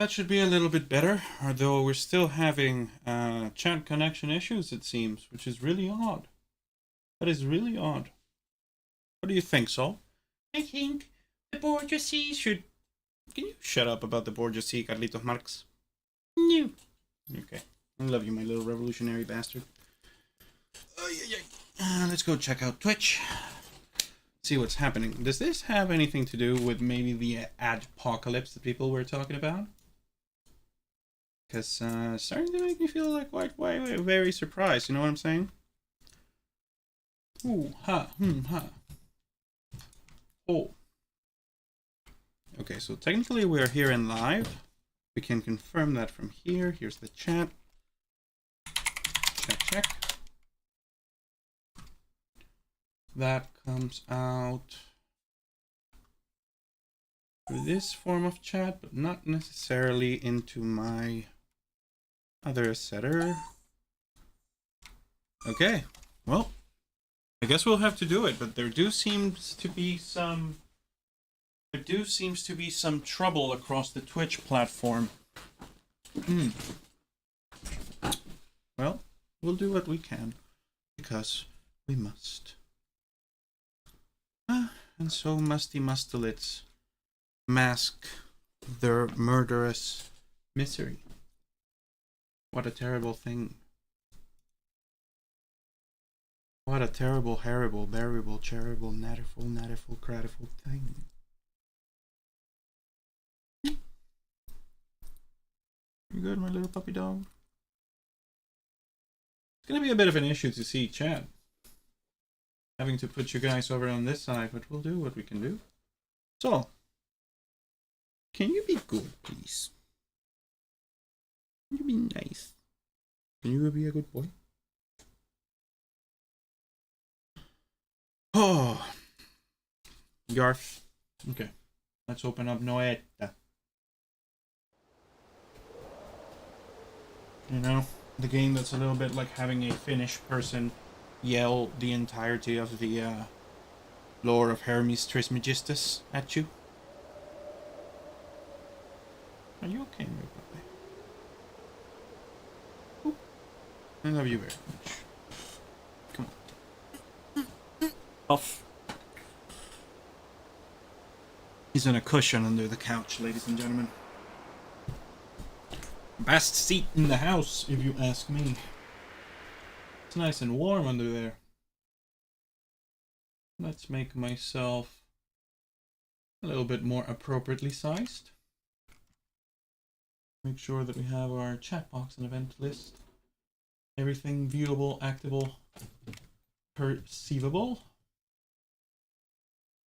That should be a little bit better, although we're still having chat connection issues, it seems, which is really odd. That is really odd. What do you think, Saul? I think the bourgeoisie should... Can you shut up about the bourgeoisie, Carlitos Marx? No. Okay. I love you, my little revolutionary bastard. Let's go check out Twitch. See what's happening. Does this have anything to do with maybe the adpocalypse that people were talking about? Because it's starting to make me feel like quite very surprised, you know what I'm saying? Ooh, ha, ha. Oh. Okay, so technically we're here in live. We can confirm that from here. Here's the chat. Check. That comes out through this form of chat, but not necessarily into my other setter. Okay, well, I guess we'll have to do it, but there seems to be some trouble across the Twitch platform. Well, we'll do what we can, because we must. And so musty mustelids mask their murderous misery. What a terrible thing. What a terrible, horrible, bearable, charitable, nattiful, cratiful thing. You good, my little puppy dog? It's gonna be a bit of an issue to see chat. Having to put you guys over on this side, but we'll do what we can do. So, can you be good, please? Can you be nice? Can you be a good boy? Oh, Yarf. Okay, let's open up Noita. You know, the game that's a little bit like having a Finnish person yell the entirety of the lore of Hermes Trismegistus at you. Are you okay, my puppy? Oop. I love you very much. Come on. Off. He's on a cushion under the couch, ladies and gentlemen. Best seat in the house, if you ask me. It's nice and warm under there. Let's make myself a little bit more appropriately sized. Make sure that we have our chat box and event list. Everything viewable, actable, perceivable.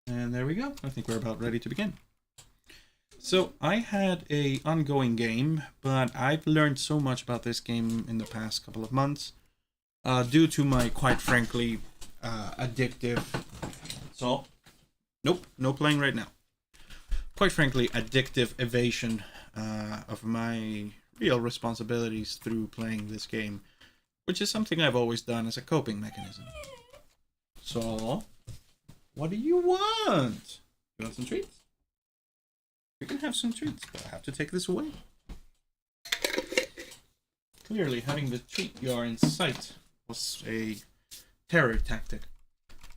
And there we go. I think we're about ready to begin. So I had an ongoing game, but I've learned so much about this game in the past couple of months due to my, quite frankly, addictive... So, nope, no playing right now. Quite frankly, addictive evasion of my real responsibilities through playing this game, which is something I've always done as a coping mechanism. So, what do you want? You want some treats? You can have some treats, but I have to take this away. Clearly, having the treat jar in sight was a terror tactic.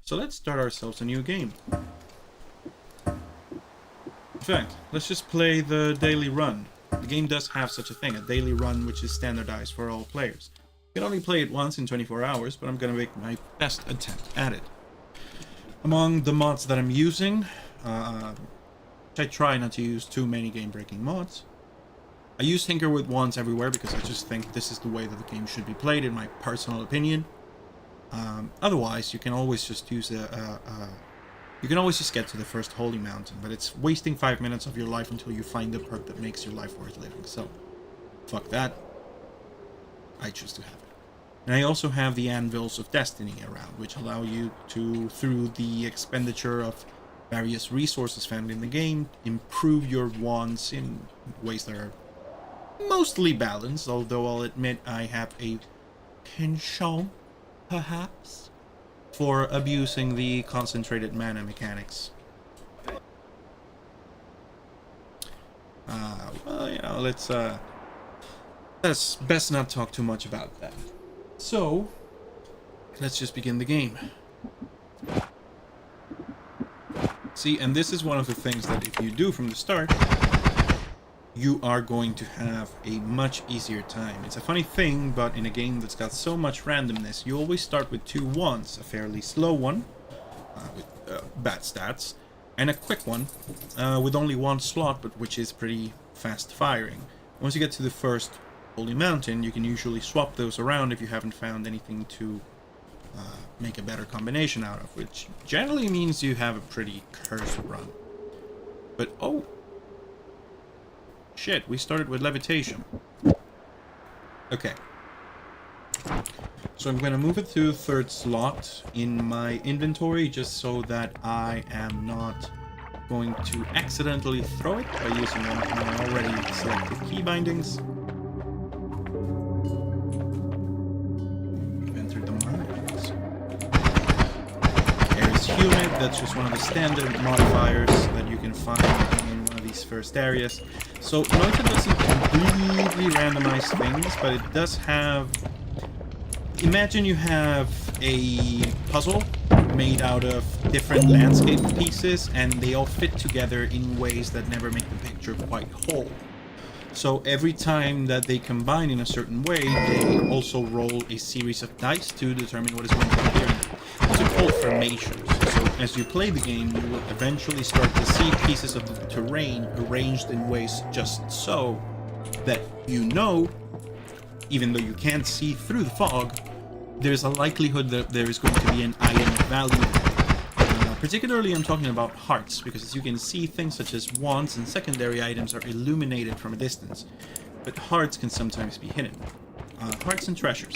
So let's start ourselves a new game. In fact, let's just play the daily run. The game does have such a thing, a daily run, which is standardized for all players. You can only play it once in 24 hours, but I'm going to make my best attempt at it. Among the mods that I'm using, I try not to use too many game-breaking mods. I use Tinker with Wands everywhere because I just think this is the way that the game should be played, in my personal opinion. Otherwise, you can always just use you can always just get to the first holy mountain, but it's wasting 5 minutes of your life until you find the perk that makes your life worth living. So, fuck that. I choose to have it. And I also have the Anvils of Destiny around, which allow you to, through the expenditure of various resources found in the game, improve your wands in ways that are mostly balanced, although I'll admit I have a penchant, perhaps, for abusing the concentrated mana mechanics. Well, you know, let's best not talk too much about that. So, let's just begin the game. See, and this is one of the things that if you do from the start, you are going to have a much easier time. It's a funny thing, but in a game that's got so much randomness, you always start with 2 ones, a fairly slow one, with bad stats, and a quick one, with only 1 slot, but which is pretty fast firing. Once you get to the first Holy Mountain, you can usually swap those around if you haven't found anything to make a better combination out of, which generally means you have a pretty cursed run. But oh shit, we started with levitation. Okay. So I'm going to move it to the 3rd slot in my inventory just so that I am not going to accidentally throw it by using one of my already selected key bindings. We've entered the mines. Air is humid, that's just one of the standard modifiers that you can find in one of these first areas. So Noita doesn't completely randomize things, but it does have... Imagine you have a puzzle made out of different landscape pieces, and they all fit together in ways that never make the picture quite whole. So every time that they combine in a certain way, they also roll a series of dice to determine what is going to appear. These are called formations. So as you play the game, you will eventually start to see pieces of the terrain arranged in ways just so that you know, even though you can't see through the fog, there's a likelihood that there is going to be an item of value. Particularly I'm talking about hearts, because as you can see, things such as wands and secondary items are illuminated from a distance, but hearts can sometimes be hidden. Hearts and treasures.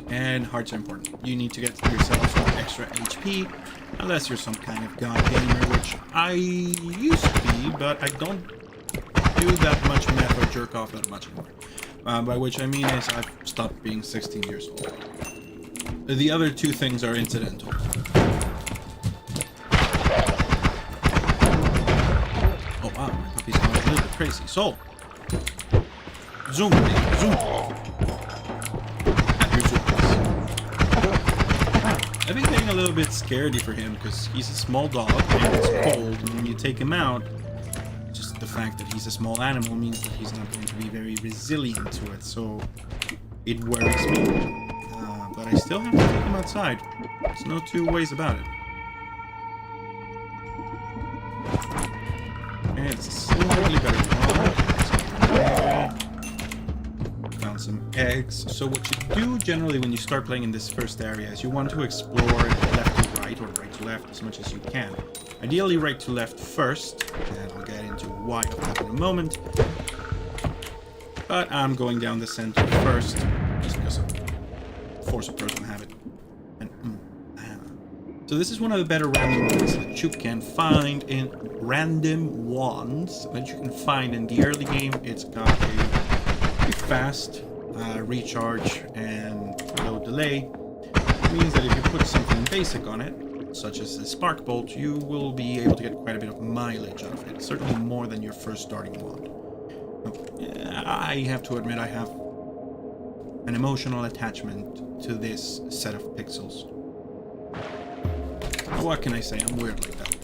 And hearts are important. You need to get yourself some extra HP, unless you're some kind of god gamer, which I used to be, but I don't do that much meth or jerk off that much anymore. By which I mean is I've stopped being 16 years old. The other 2 things are incidental. Oh wow, my puppy's going a little bit crazy. So, zoom, baby, zoom. Have your zoomies. I've been getting a little bit scaredy for him because he's a small dog and it's cold, and when you take him out, the fact that he's a small animal means that he's not going to be very resilient to it, so it worries me. But I still have to take him outside. There's no 2 ways about it. And it's a slightly better one. Found some eggs. So what you do generally when you start playing in this first area is you want to explore left to right or right to left as much as you can. Ideally right to left first, and I'll get into why of that in a moment. But I'm going down the center first, just because of force of person habit. And, So this is one of the better random ones that you can find in random wands that you can find in the early game. It's got a very fast recharge and low delay. It means that if you put something basic on it, such as a spark bolt, you will be able to get quite a bit of mileage out of it. Certainly more than your first starting wand. I have to admit I have an emotional attachment to this set of pixels. What can I say? I'm weird like that.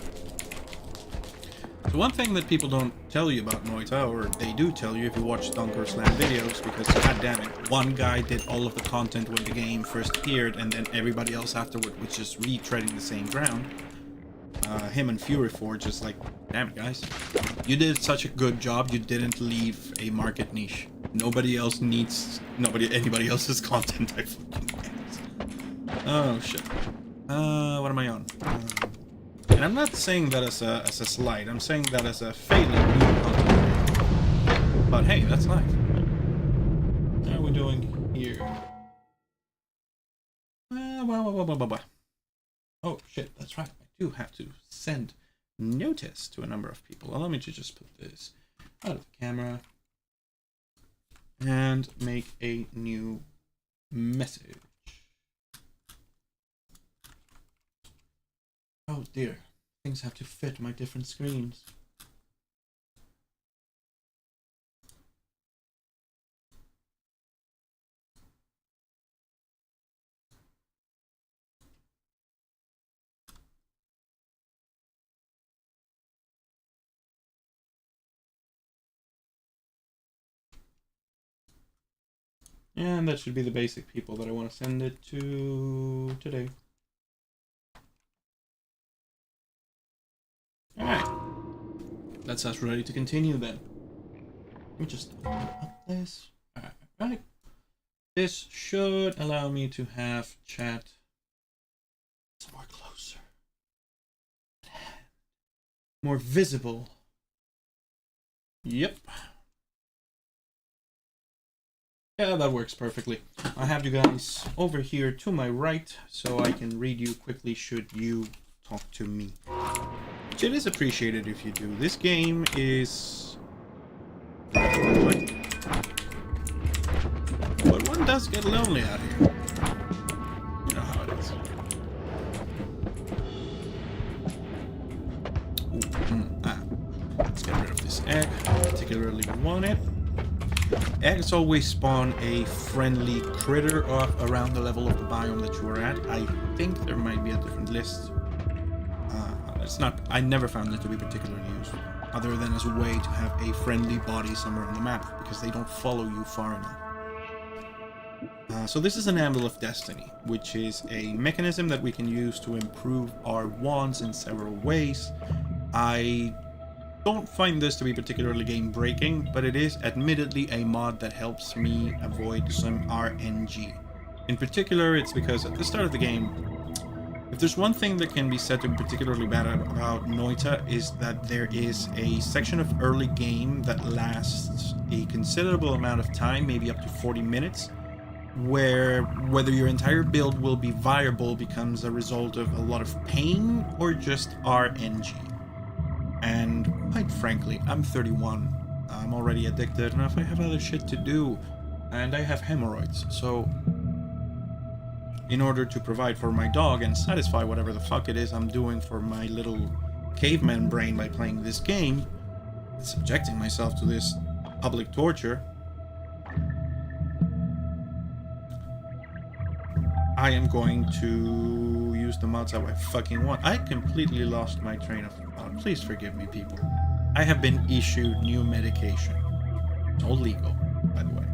The one thing that people don't tell you about Noita, or they do tell you if you watch Dunk or Slam videos, because goddammit, one guy did all of the content when the game first appeared, and then everybody else afterward was just retreading the same ground. Him and Fury Forge is like, damn it guys, you did such a good job, you didn't leave a market niche. Nobody else needs anybody else's content. I fucking guess. Oh shit. What am I on? And I'm not saying that as a slight. I'm saying that as a failing new content. But hey, that's life. How are we doing here? Oh shit, that's right. I do have to send notice to a number of people. Allow me to just put this out of the camera and make a new message. Oh dear, things have to fit my different screens. And that should be the basic people that I want to send it to today. Alright. That's us ready to continue then. Let me just open up this. Alright. This should allow me to have chat somewhere closer. More visible. Yep. Yeah, that works perfectly. I have you guys over here to my right, so I can read you quickly should you talk to me. Which it is appreciated if you do. This game is... But one does get lonely out here. You know how it is. Let's get rid of this egg. I particularly want it. Eggs always spawn a friendly critter around the level of the biome that you are at. I think there might be a different list. It's not. I never found it to be particularly useful, other than as a way to have a friendly body somewhere on the map, because they don't follow you far enough. So this is an Anvil of Destiny, which is a mechanism that we can use to improve our wands in several ways. I don't find this to be particularly game-breaking, but it is admittedly a mod that helps me avoid some RNG. In particular, it's because at the start of the game, if there's one thing that can be said to be particularly bad about Noita, is that there is a section of early game that lasts a considerable amount of time, maybe up to 40 minutes, where whether your entire build will be viable becomes a result of a lot of pain or just RNG. And quite frankly, I'm 31. I'm already addicted enough. I have other shit to do, and I have hemorrhoids. So, in order to provide for my dog and satisfy whatever the fuck it is I'm doing for my little caveman brain by playing this game, subjecting myself to this public torture, I am going to use the mods how I fucking want. I completely lost my train of thought. Please forgive me, people. I have been issued new medication. It's all legal, by the way.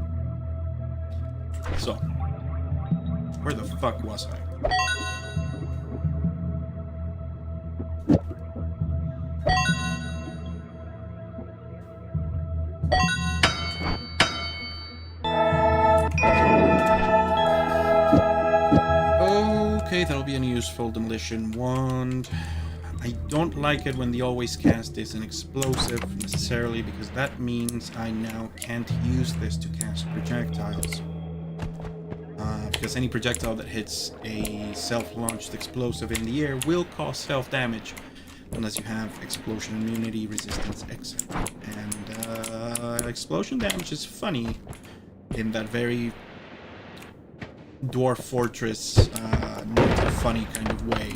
So, where the fuck was I? Okay, that'll be a useful demolition wand. I don't like it when the always cast is an explosive necessarily, because that means I now can't use this to cast projectiles. Because any projectile that hits a self-launched explosive in the air will cause self-damage unless you have explosion immunity, resistance, etc. And explosion damage is funny in that very Dwarf Fortress, not funny kind of way.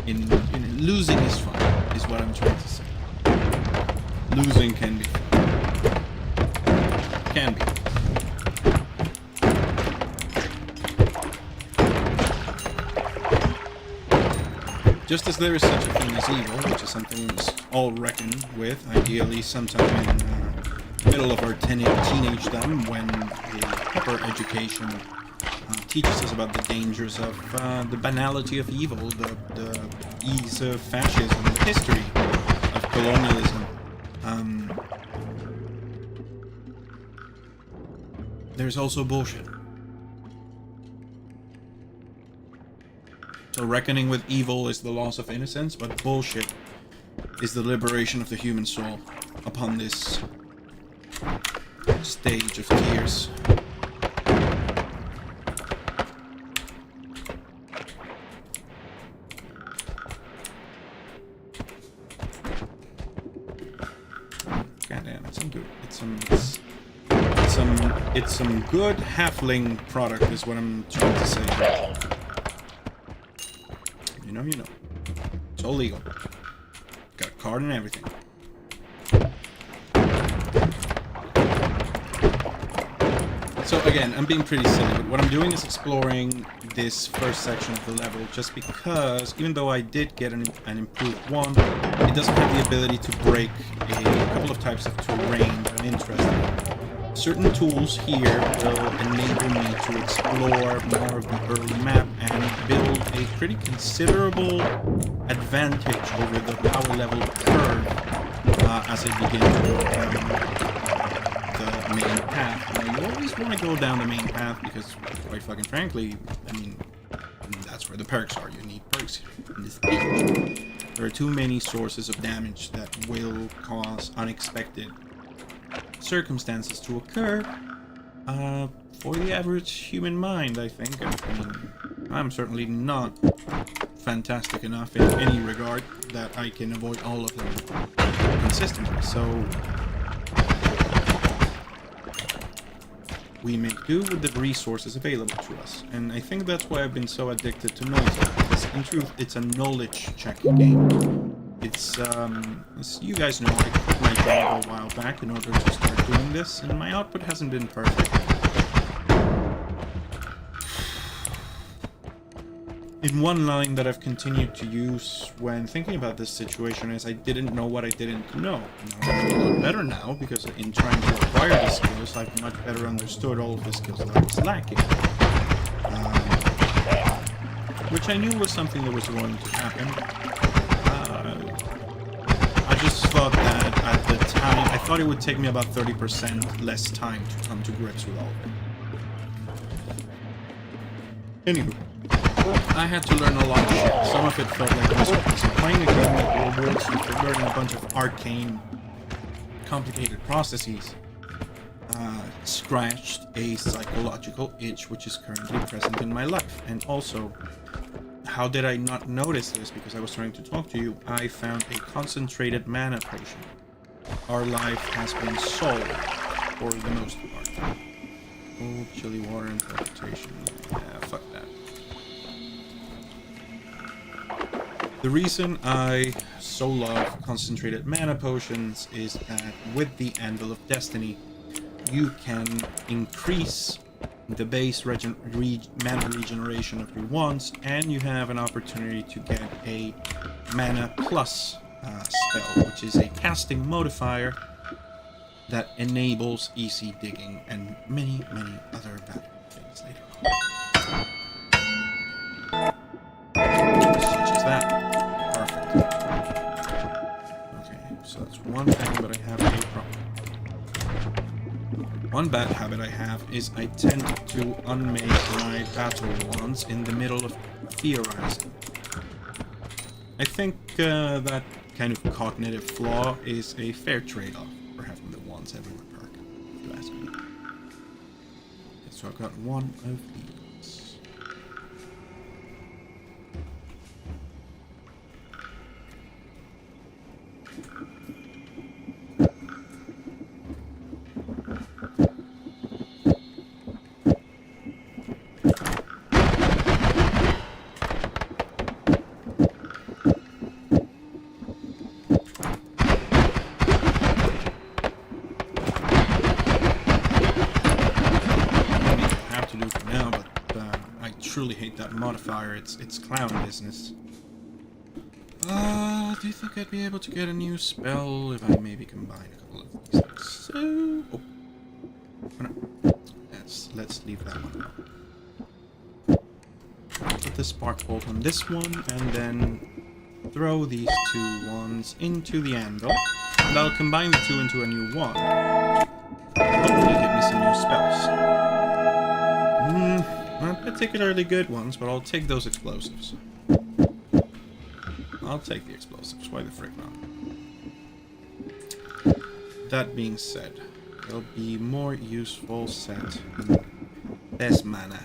In losing is fun, is what I'm trying to say. Losing can be fun. Can be. Just as there is such a thing as evil, which is something we all reckon with, ideally sometime in the middle of our teenagedom, when a proper education teaches us about the dangers of the banality of evil, the ease of fascism, the history of colonialism. There's also bullshit. So reckoning with evil is the loss of innocence, but bullshit is the liberation of the human soul upon this stage of tears. Goddamn, it's some good. It's some good halfling product, is what I'm trying to say. You know. It's all legal. Got a card and everything. So again, I'm being pretty silly, but what I'm doing is exploring this first section of the level, just because, even though I did get an improved wand, it doesn't have the ability to break a couple of types of terrain that I'm interested in. Certain tools here will enable me to explore more of the early map and build a pretty considerable advantage over the power level curve as I begin to go down the main path. And I always want to go down the main path because, quite fucking frankly, I mean, that's where the perks are. You need perks in this game. There are too many sources of damage that will cause unexpected circumstances to occur for the average human mind, I think. I mean, I'm certainly not fantastic enough in any regard that I can avoid all of them consistently, so we make do with the resources available to us. And I think that's why I've been so addicted to Noita, because in truth it's a knowledge check game. It's, as you guys know, I quit my job a while back in order to start doing this, and my output hasn't been perfect. In one line that I've continued to use when thinking about this situation is I didn't know what I didn't know. I'm a lot better now, because in trying to acquire the skills, I've much better understood all of the skills that I was lacking. Which I knew was something that was going to happen. I just thought that at the time, I thought it would take me about 30% less time to come to grips with all of it. Anywho, I had to learn a lot of shit. Some of it felt like misery. So playing a game that rewards you for learning a bunch of arcane, complicated processes scratched a psychological itch which is currently present in my life. And also, how did I not notice this? Because I was trying to talk to you. I found a concentrated mana potion. Our life has been solved for the most part. Oh, chilly water and teleportation. Yeah, fuck that. The reason I so love concentrated mana potions is that with the Anvil of Destiny, you can increase the base mana regeneration of your wands, and you have an opportunity to get a mana plus spell, which is a casting modifier that enables easy digging and many, many other valuable things later on. Such as that. Okay, so that's one thing, but I have a problem. One bad habit I have is I tend to unmake my battle wands in the middle of theorizing. I think that kind of cognitive flaw is a fair trade-off for having the wands everywhere perk, if you ask me. Okay, so I've got one of these. Truly hate that modifier. It's clown business. Do you think I'd be able to get a new spell if I maybe combine a couple of these things? So, oh no. Let's leave that one out. Put the spark bolt on this one, and then throw these two wands into the anvil, and I'll combine the two into a new wand. Hopefully give me some new spells. Not particularly good ones, but I'll take those explosives. I'll take the explosives. Why the frick not? That being said, there'll be more useful set in less mana.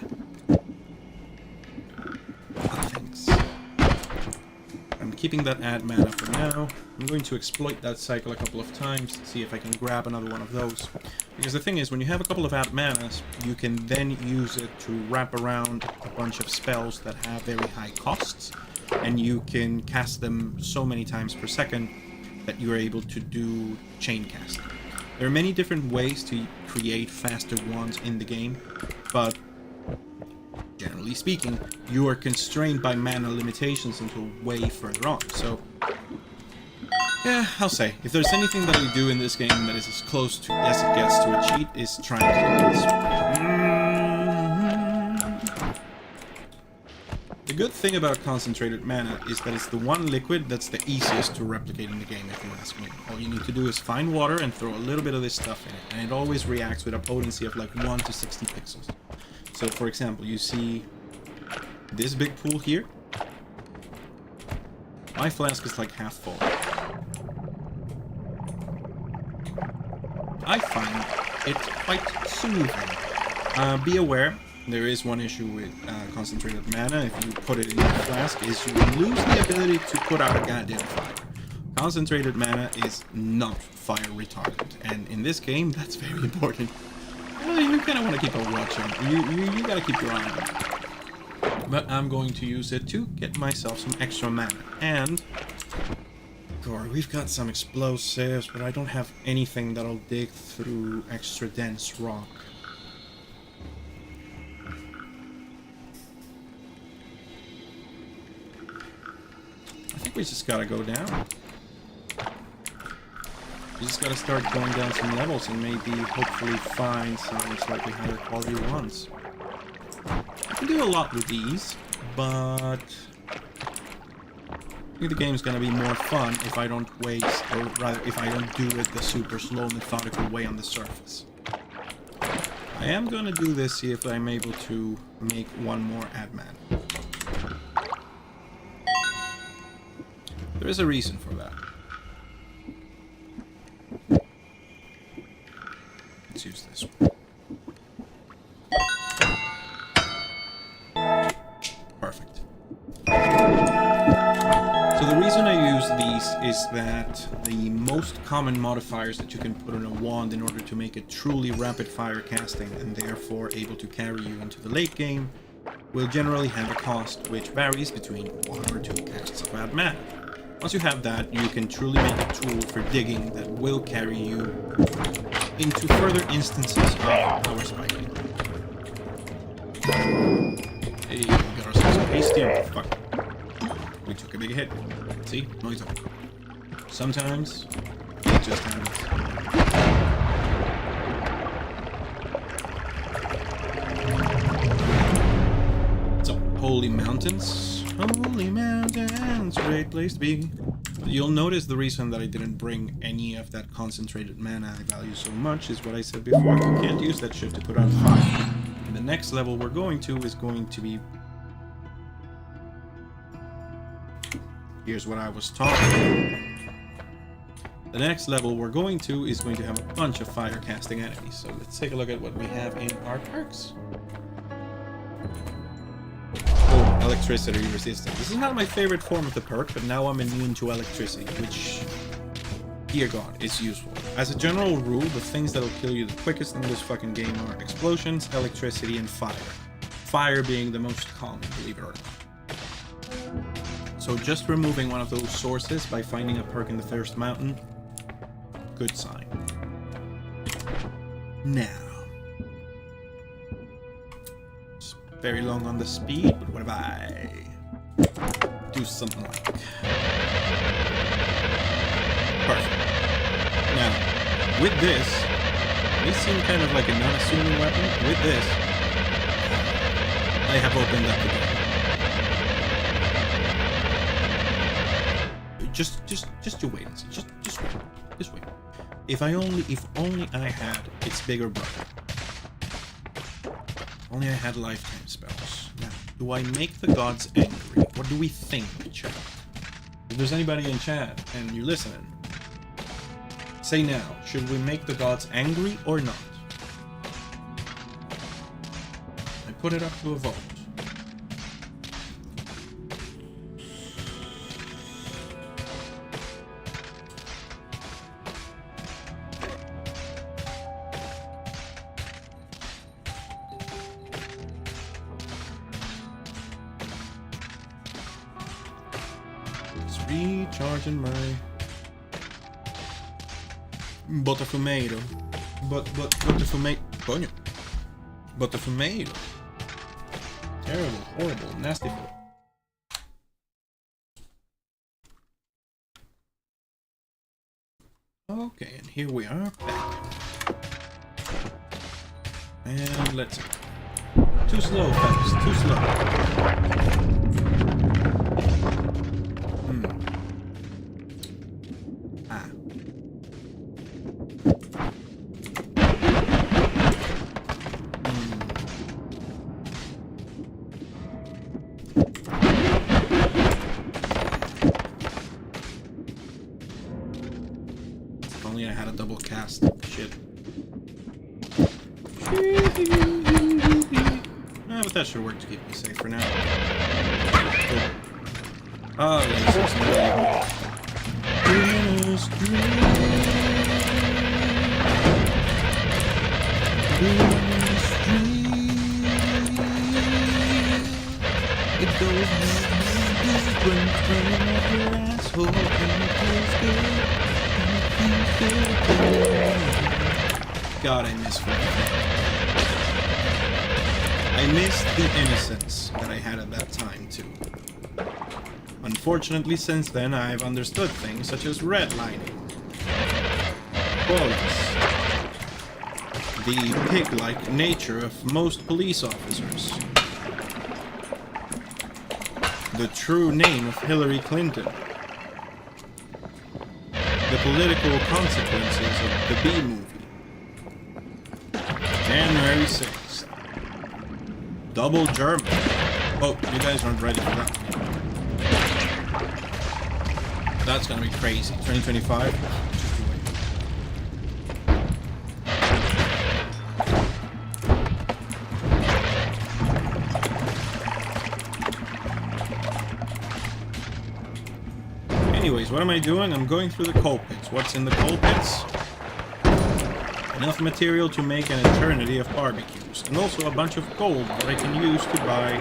Thanks. I'm keeping that add mana for now. I'm going to exploit that cycle a couple of times to see if I can grab another one of those. Because the thing is, when you have a couple of add manas, you can then use it to wrap around a bunch of spells that have very high costs, and you can cast them so many times per second that you're able to do chain casting. There are many different ways to create faster wands in the game, but generally speaking, you are constrained by mana limitations until way further on. So Yeah, I'll say, if there's anything that I do in this game that is as close to as it gets to a cheat, is trying to do this. The good thing about concentrated mana is that it's the one liquid that's the easiest to replicate in the game, if you ask me. All you need to do is find water and throw a little bit of this stuff in it, and it always reacts with a potency of like 1 to 60 pixels. So, for example, you see this big pool here? My flask is like half full. I find it quite soothing. Be aware, there is one issue with concentrated mana. If you put it in your flask, is you lose the ability to put out a goddamn fire. Concentrated mana is not fire retardant, and in this game, that's very important. Well, you kind of want to keep on watching. You gotta keep your eye on it. But I'm going to use it to get myself some extra mana. And God, we've got some explosives, but I don't have anything that'll dig through extra dense rock. I think we just gotta go down. We just gotta start going down some levels and maybe hopefully find some slightly higher quality ones. I can do a lot with these, but I think the game's gonna be more fun if I don't waste, or rather if I don't do it the super slow, methodical way on the surface. I am gonna do this, see if I'm able to make one more adman. There is a reason for that. Let's use this one. Perfect. So the reason I use these is that the most common modifiers that you can put on a wand in order to make it truly rapid fire casting and therefore able to carry you into the late game will generally have a cost which varies between 1 or 2 casts of bad mana. Once you have that, you can truly make a tool for digging that will carry you into further instances of power spiking. Hey, we got ourselves a pasty. Fuck. We took a big hit. See? Noita. Sometimes it just happens. So, holy mountains. Holy mountains, great place to be. You'll notice the reason that I didn't bring any of that concentrated mana I value so much is what I said before. You can't use that shit to put out fire. And the next level we're going to is going to be... Here's what I was talking about. The next level we're going to is going to have a bunch of fire casting enemies. So let's take a look at what we have in our perks. Oh, electricity resistance. This is not my favorite form of the perk, but now I'm immune to electricity, which, dear God, is useful. As a general rule, the things that'll kill you the quickest in this fucking game are explosions, electricity, and fire. Fire being the most common, believe it or not. So just removing one of those sources by finding a perk in the first mountain, good sign. Now, it's very long on the speed, but what if I do something like... Perfect. Now, with this, may seem kind of like a non-assuming weapon. With this, I have opened up the door. Just you wait and see. Just wait. If only I had its bigger brother. If only I had lifetime spells. Now, do I make the gods angry? What do we think, chat? If there's anybody in chat and you're listening, say now, should we make the gods angry or not? I put it up to a vote. Recharging my butterfumeiro. Butterfumeiro. Coño. Butterfumeiro. Terrible, horrible, nasty boy. Okay, and here we are back. And let's... Too slow, fellas. Too slow. Ah. If only I had a double cast. Shit. But that should work to keep me safe for now. Cool. Oh, yeah, this is it goes God, I miss I missed the innocence that I had at that time, too. Unfortunately, since then, I've understood things such as redlining, bullets, the pig-like nature of most police officers, the true name of Hillary Clinton, the political consequences of the B movie, January 6th. Double German. Oh, you guys aren't ready for that. That's gonna be crazy. 2025. Just wait. Anyways, what am I doing? I'm going through the coal pits. What's in the coal pits? Enough material to make an eternity of barbecues, and also a bunch of gold that I can use to buy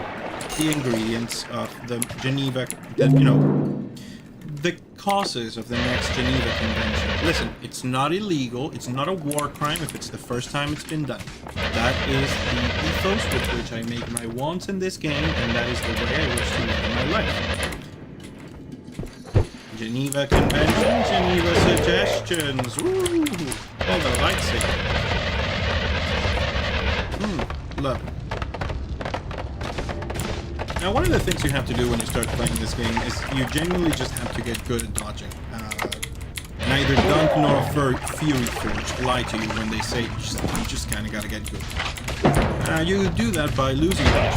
the ingredients of the Geneva, the causes of the next Geneva Convention. Listen, it's not illegal, it's not a war crime if it's the first time it's been done. That is the ethos with which I make my wants in this game, and that is the way I wish to live my life. Geneva Convention, Geneva Suggestions, woo! Oh, the lightsaber. Love it. Now, one of the things you have to do when you start playing this game is you genuinely just have to get good at dodging. Neither Dunk nor Fury Forge lie to you when they say you just kind of gotta get good. You do that by losing dodge.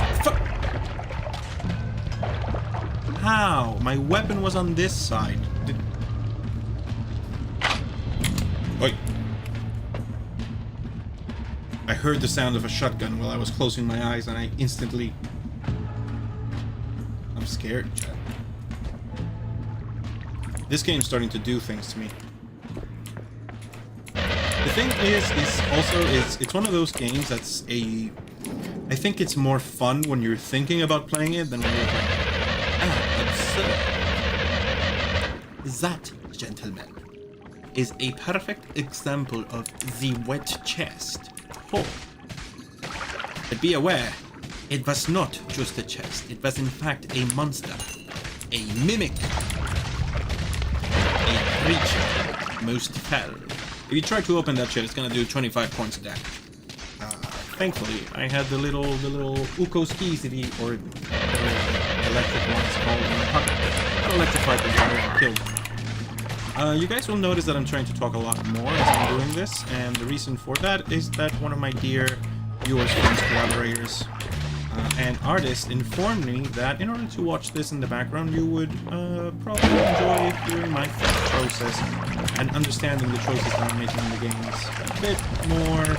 How? My weapon was on this side. Oi. I heard the sound of a shotgun while I was closing my eyes, and I instantly... I'm scared, Chad. This game's starting to do things to me. The thing is also it's one of those games that's I think it's more fun when you're thinking about playing it than when you're playing it. That, gentlemen, is a perfect example of the wet chest. Oh. But be aware, it was not just a chest. It was in fact a monster, a mimic, a creature, most fell. If you try to open that shit, it's gonna do 25 points of damage. Thankfully, I had the little Ukoskizity, or electric ones called in my pocket. That electrified the water and killed me. You guys will notice that I'm trying to talk a lot more as I'm doing this, and the reason for that is that one of my dear viewers, friends, collaborators, and artists informed me that in order to watch this in the background, you would probably enjoy hearing my thought process and understanding the choices that I'm making in the games a bit more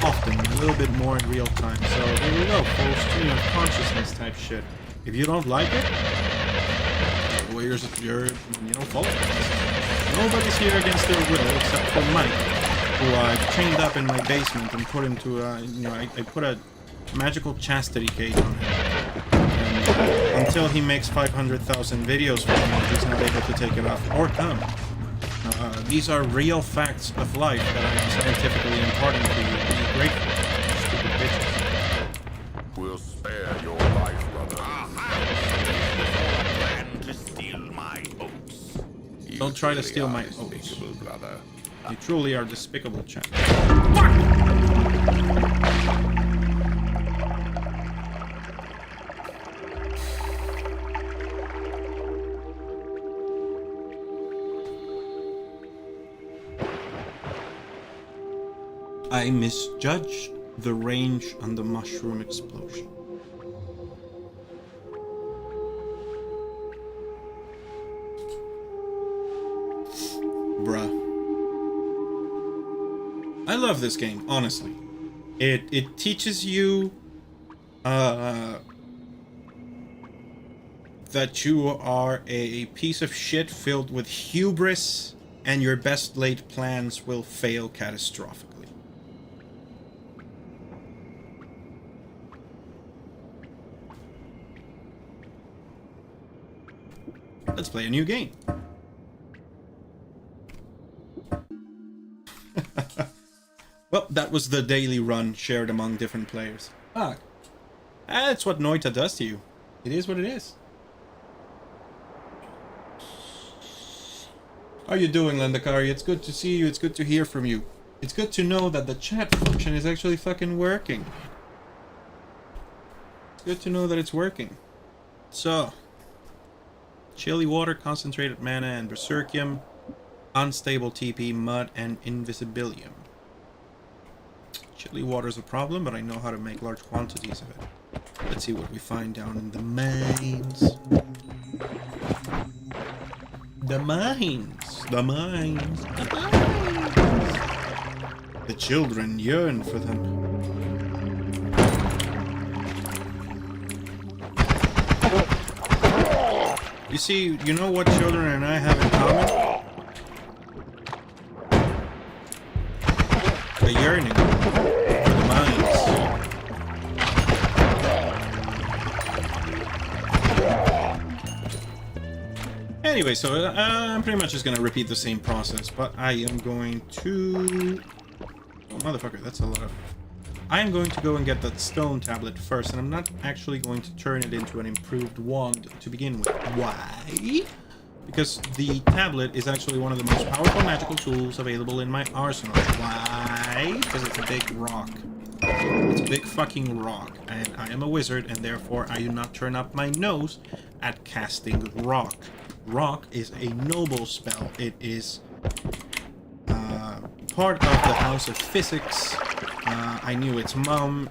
often, a little bit more in real time. So here we go, full stream of consciousness type shit. If you don't like it, well, you're follow it. Nobody's here against their will except for Mike, who I've chained up in my basement and put him to I put a magical chastity cage on him. And until he makes 500,000 videos for me, he's not able to take it off or come. These are real facts of life that I'm scientifically imparting to you. Be grateful, stupid bitches. We'll spare your life, brother. Plan to steal my oats. Don't try to steal my oats. Brother. I You truly are despicable, chat. I misjudged the range on the mushroom explosion. Bruh. I love this game, honestly. It teaches you that you are a piece of shit filled with hubris, and your best laid plans will fail catastrophically. Let's play a new game. Well, that was the daily run shared among different players. Ah, that's what Noita does to you. It is what it is. How are you doing, Lendakari? It's good to see you. It's good to hear from you. It's good to know that the chat function is actually fucking working. It's good to know that it's working. So, chili water, concentrated mana, and berserkium, unstable TP, mud, and invisibilium. Chili water is a problem, but I know how to make large quantities of it. Let's see what we find down in the mines. The mines. The mines. The mines. The children yearn for them. You see, you know what children and I have in common? A yearning for the mines. Anyway, so I'm pretty much just gonna repeat the same process, but I am going to... Oh, motherfucker, that's a lot of... I am going to go and get that stone tablet first, and I'm not actually going to turn it into an improved wand to begin with. Why? Because the tablet is actually one of the most powerful magical tools available in my arsenal. Why? Because it's a big rock. It's a big fucking rock, and I am a wizard, and therefore I do not turn up my nose at casting rock. Rock is a noble spell. It is part of the house of physics. I knew its mom,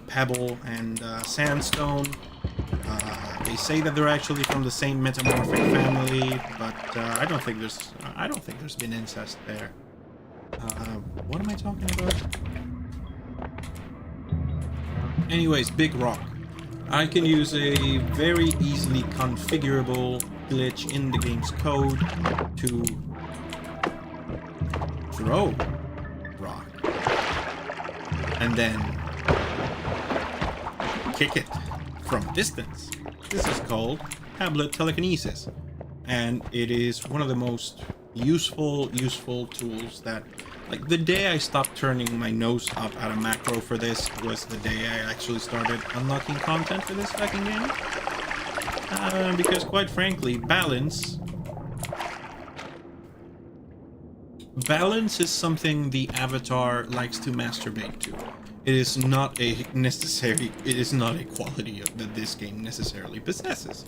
Pebble, and Sandstone. They say that they're actually from the same metamorphic family, but I don't think there's been incest there. What am I talking about? Anyways, big rock. I can use a very easily configurable glitch in the game's code to throw rock and then kick it from distance. This is called tablet telekinesis, and it is one of the most useful tools that, like, the day I stopped turning my nose up at a macro for this was the day I actually started unlocking content for this fucking game. Because quite frankly, balance is something the Avatar likes to masturbate to. It is not a quality that this game necessarily possesses.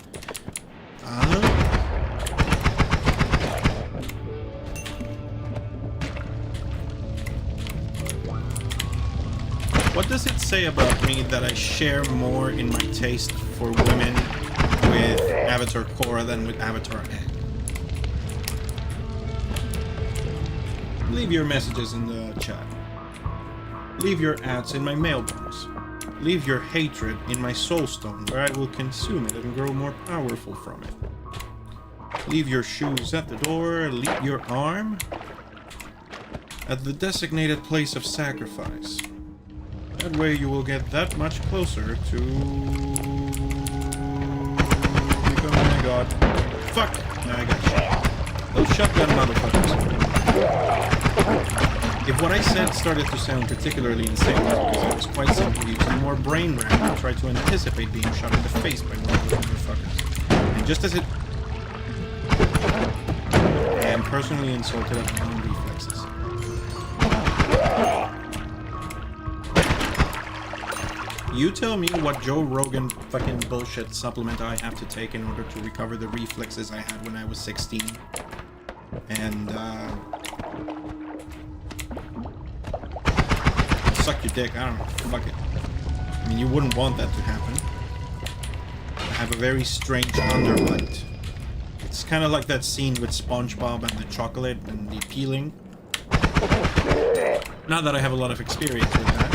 What does it say about me that I share more in my taste for women with Avatar Korra than with Avatar Egg? Leave your messages in the chat. Leave your ads in my mailbox. Leave your hatred in my soulstone, where I will consume it and grow more powerful from it. Leave your shoes at the door. Leave your arm at the designated place of sacrifice. That way you will get that much closer to becoming a god. Fuck! Now I got shot. Those shotgun motherfuckers. If what I said started to sound particularly insane, because it was quite simple using more brain RAM to try to anticipate being shot in the face by one of those motherfuckers. And just as it... I am personally insulted at my own reflex. reflexes. You tell me what Joe Rogan fucking bullshit supplement I have to take in order to recover the reflexes I had when I was 16. And, suck your dick, I don't know, fuck it. I mean, you wouldn't want that to happen. I have a very strange underbite. It's kind of like that scene with SpongeBob and the chocolate and the peeling. Not that I have a lot of experience with that.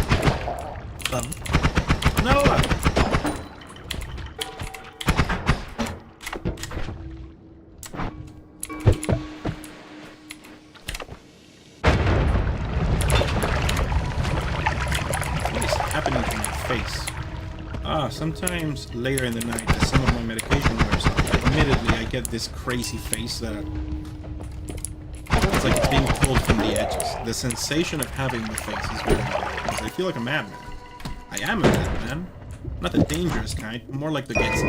No! What is happening to my face? Sometimes later in the night, as some of my medication wears off, admittedly, I get this crazy face that it's like it's being pulled from the edges. The sensation of having the face is very weird, because I feel like a madman. I am a madman. Not the dangerous kind, more like the gets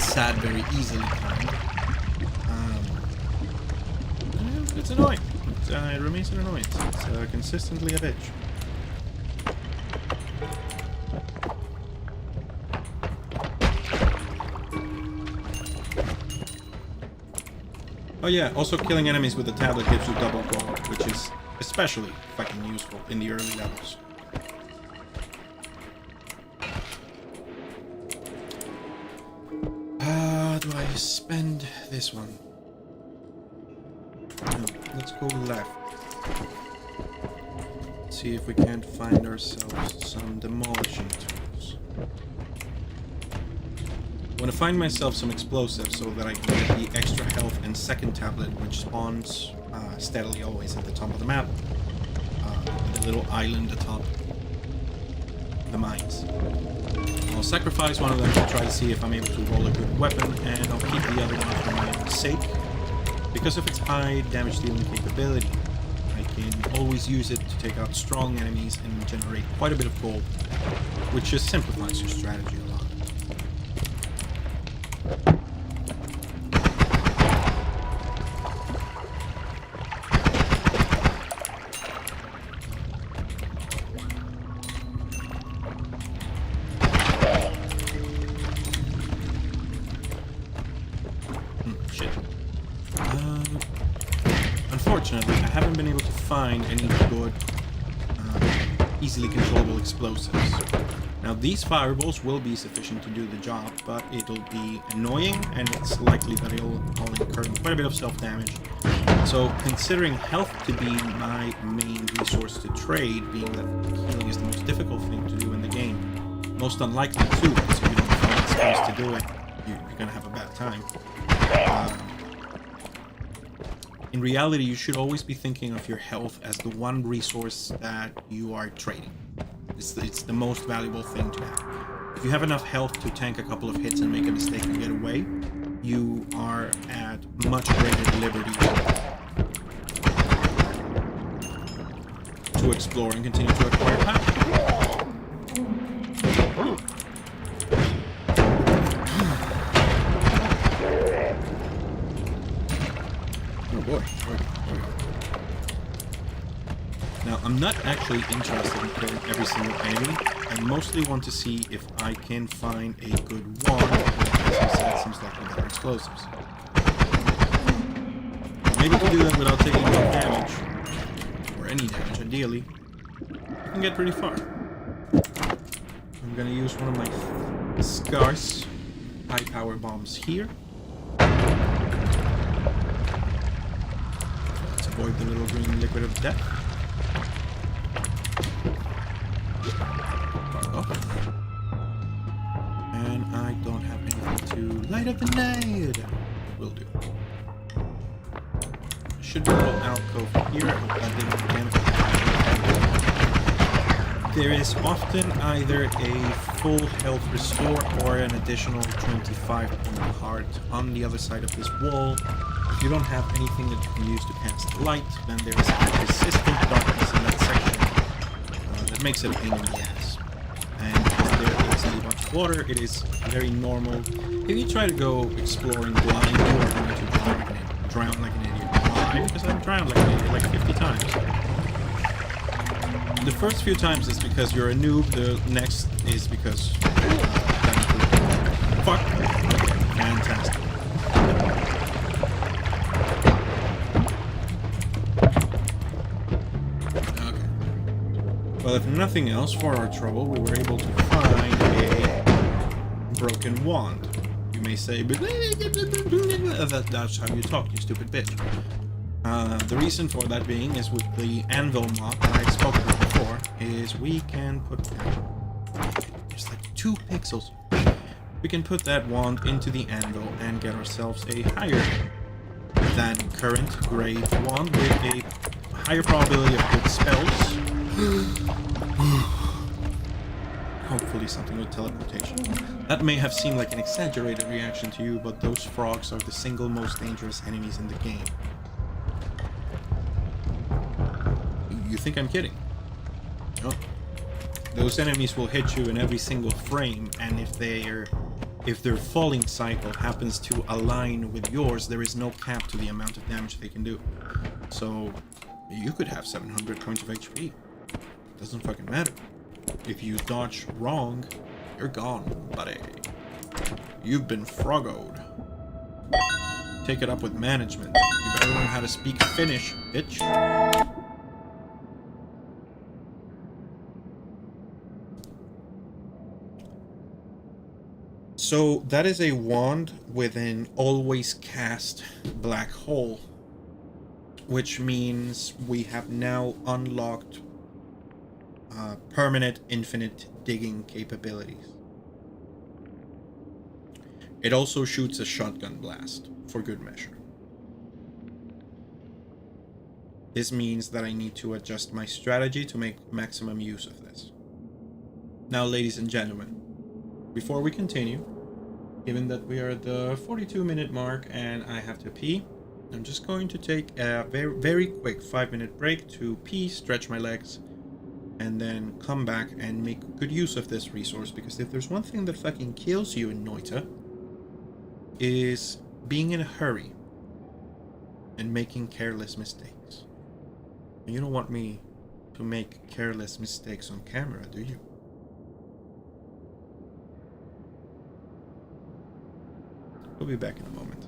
sad very easily kind. It's annoying. It remains an annoyance. It's consistently a bitch. Oh yeah, also killing enemies with the tablet gives you double gold, which is especially fucking useful in the early levels. Do I spend this one? No, let's go left. Let's see if we can't find ourselves some demolishing tools. I want to find myself some explosives so that I can get the extra health and second tablet, which spawns steadily always at the top of the map. The little island atop the mines. I'll sacrifice one of them to try to see if I'm able to roll a good weapon, and I'll keep the other one for my own sake. Because of its high damage dealing capability, I can always use it to take out strong enemies and generate quite a bit of gold, which just simplifies your strategy a lot. Unfortunately, I haven't been able to find any good, easily controllable explosives. Now, these fireballs will be sufficient to do the job, but it'll be annoying, and it's likely that I'll incur quite a bit of self-damage. So, considering health to be my main resource to trade, being that healing is the most difficult thing to do in the game, most unlikely too, because if you don't find space to do it, you're gonna have a bad time. In reality, you should always be thinking of your health as the one resource that you are trading. It's the most valuable thing to have. If you have enough health to tank a couple of hits and make a mistake and get away, you are at much greater liberty to explore and continue to acquire power. Oh boy. Now, I'm not actually interested in killing every single enemy. I mostly want to see if I can find a good wand, which, as I said, seems like the better explosives. I'm able to do that without taking no damage, or any damage, ideally. I can get pretty far. I'm gonna use one of my scarce high power bombs here. Let's avoid the little green liquid of death. And I don't have anything to light up the night. Will do. Should be a little alcove here. I hope that didn't damage. There is often either a full health restore or an additional 25 point heart on the other side of this wall. If you don't have anything that you can use to cast light, then there is a persistent darkness in that section that makes it a pain in the ass. And because there is a bunch of water, it is very normal. If you try to go exploring blind, you are going to drown like an idiot. Why? Why? Because I've drowned like 50 times. The first few times is because you're a noob. The next is because... Fuck. Okay, fantastic. Okay. Well, if nothing else, for our trouble, we were able to find a broken wand. You may say, but that's how you talk, you stupid bitch. The reason for that being is with the anvil mod that I spoke about before, is we can put there's like 2 pixels. We can put that wand into the anvil and get ourselves a higher than current grade wand with a higher probability of good spells. Hopefully something with teleportation. That may have seemed like an exaggerated reaction to you, but those frogs are the single most dangerous enemies in the game. You think I'm kidding? No. Those enemies will hit you in every single frame, and if their falling cycle happens to align with yours, there is no cap to the amount of damage they can do. So you could have 700 points of HP. Doesn't fucking matter. If you dodge wrong, you're gone, buddy. You've been froggoed. Take it up with management. You better learn how to speak Finnish, bitch. So that is a wand with an always cast black hole, which means we have now unlocked permanent infinite digging capabilities. It also shoots a shotgun blast for good measure. This means that I need to adjust my strategy to make maximum use of this. Now, ladies and gentlemen, before we continue, given that we are at the 42-minute mark and I have to pee, I'm just going to take a very quick 5-minute break to pee, stretch my legs, and then come back and make good use of this resource, because if there's one thing that fucking kills you in Noita, is being in a hurry and making careless mistakes. And you don't want me to make careless mistakes on camera, do you? We'll be back in a moment.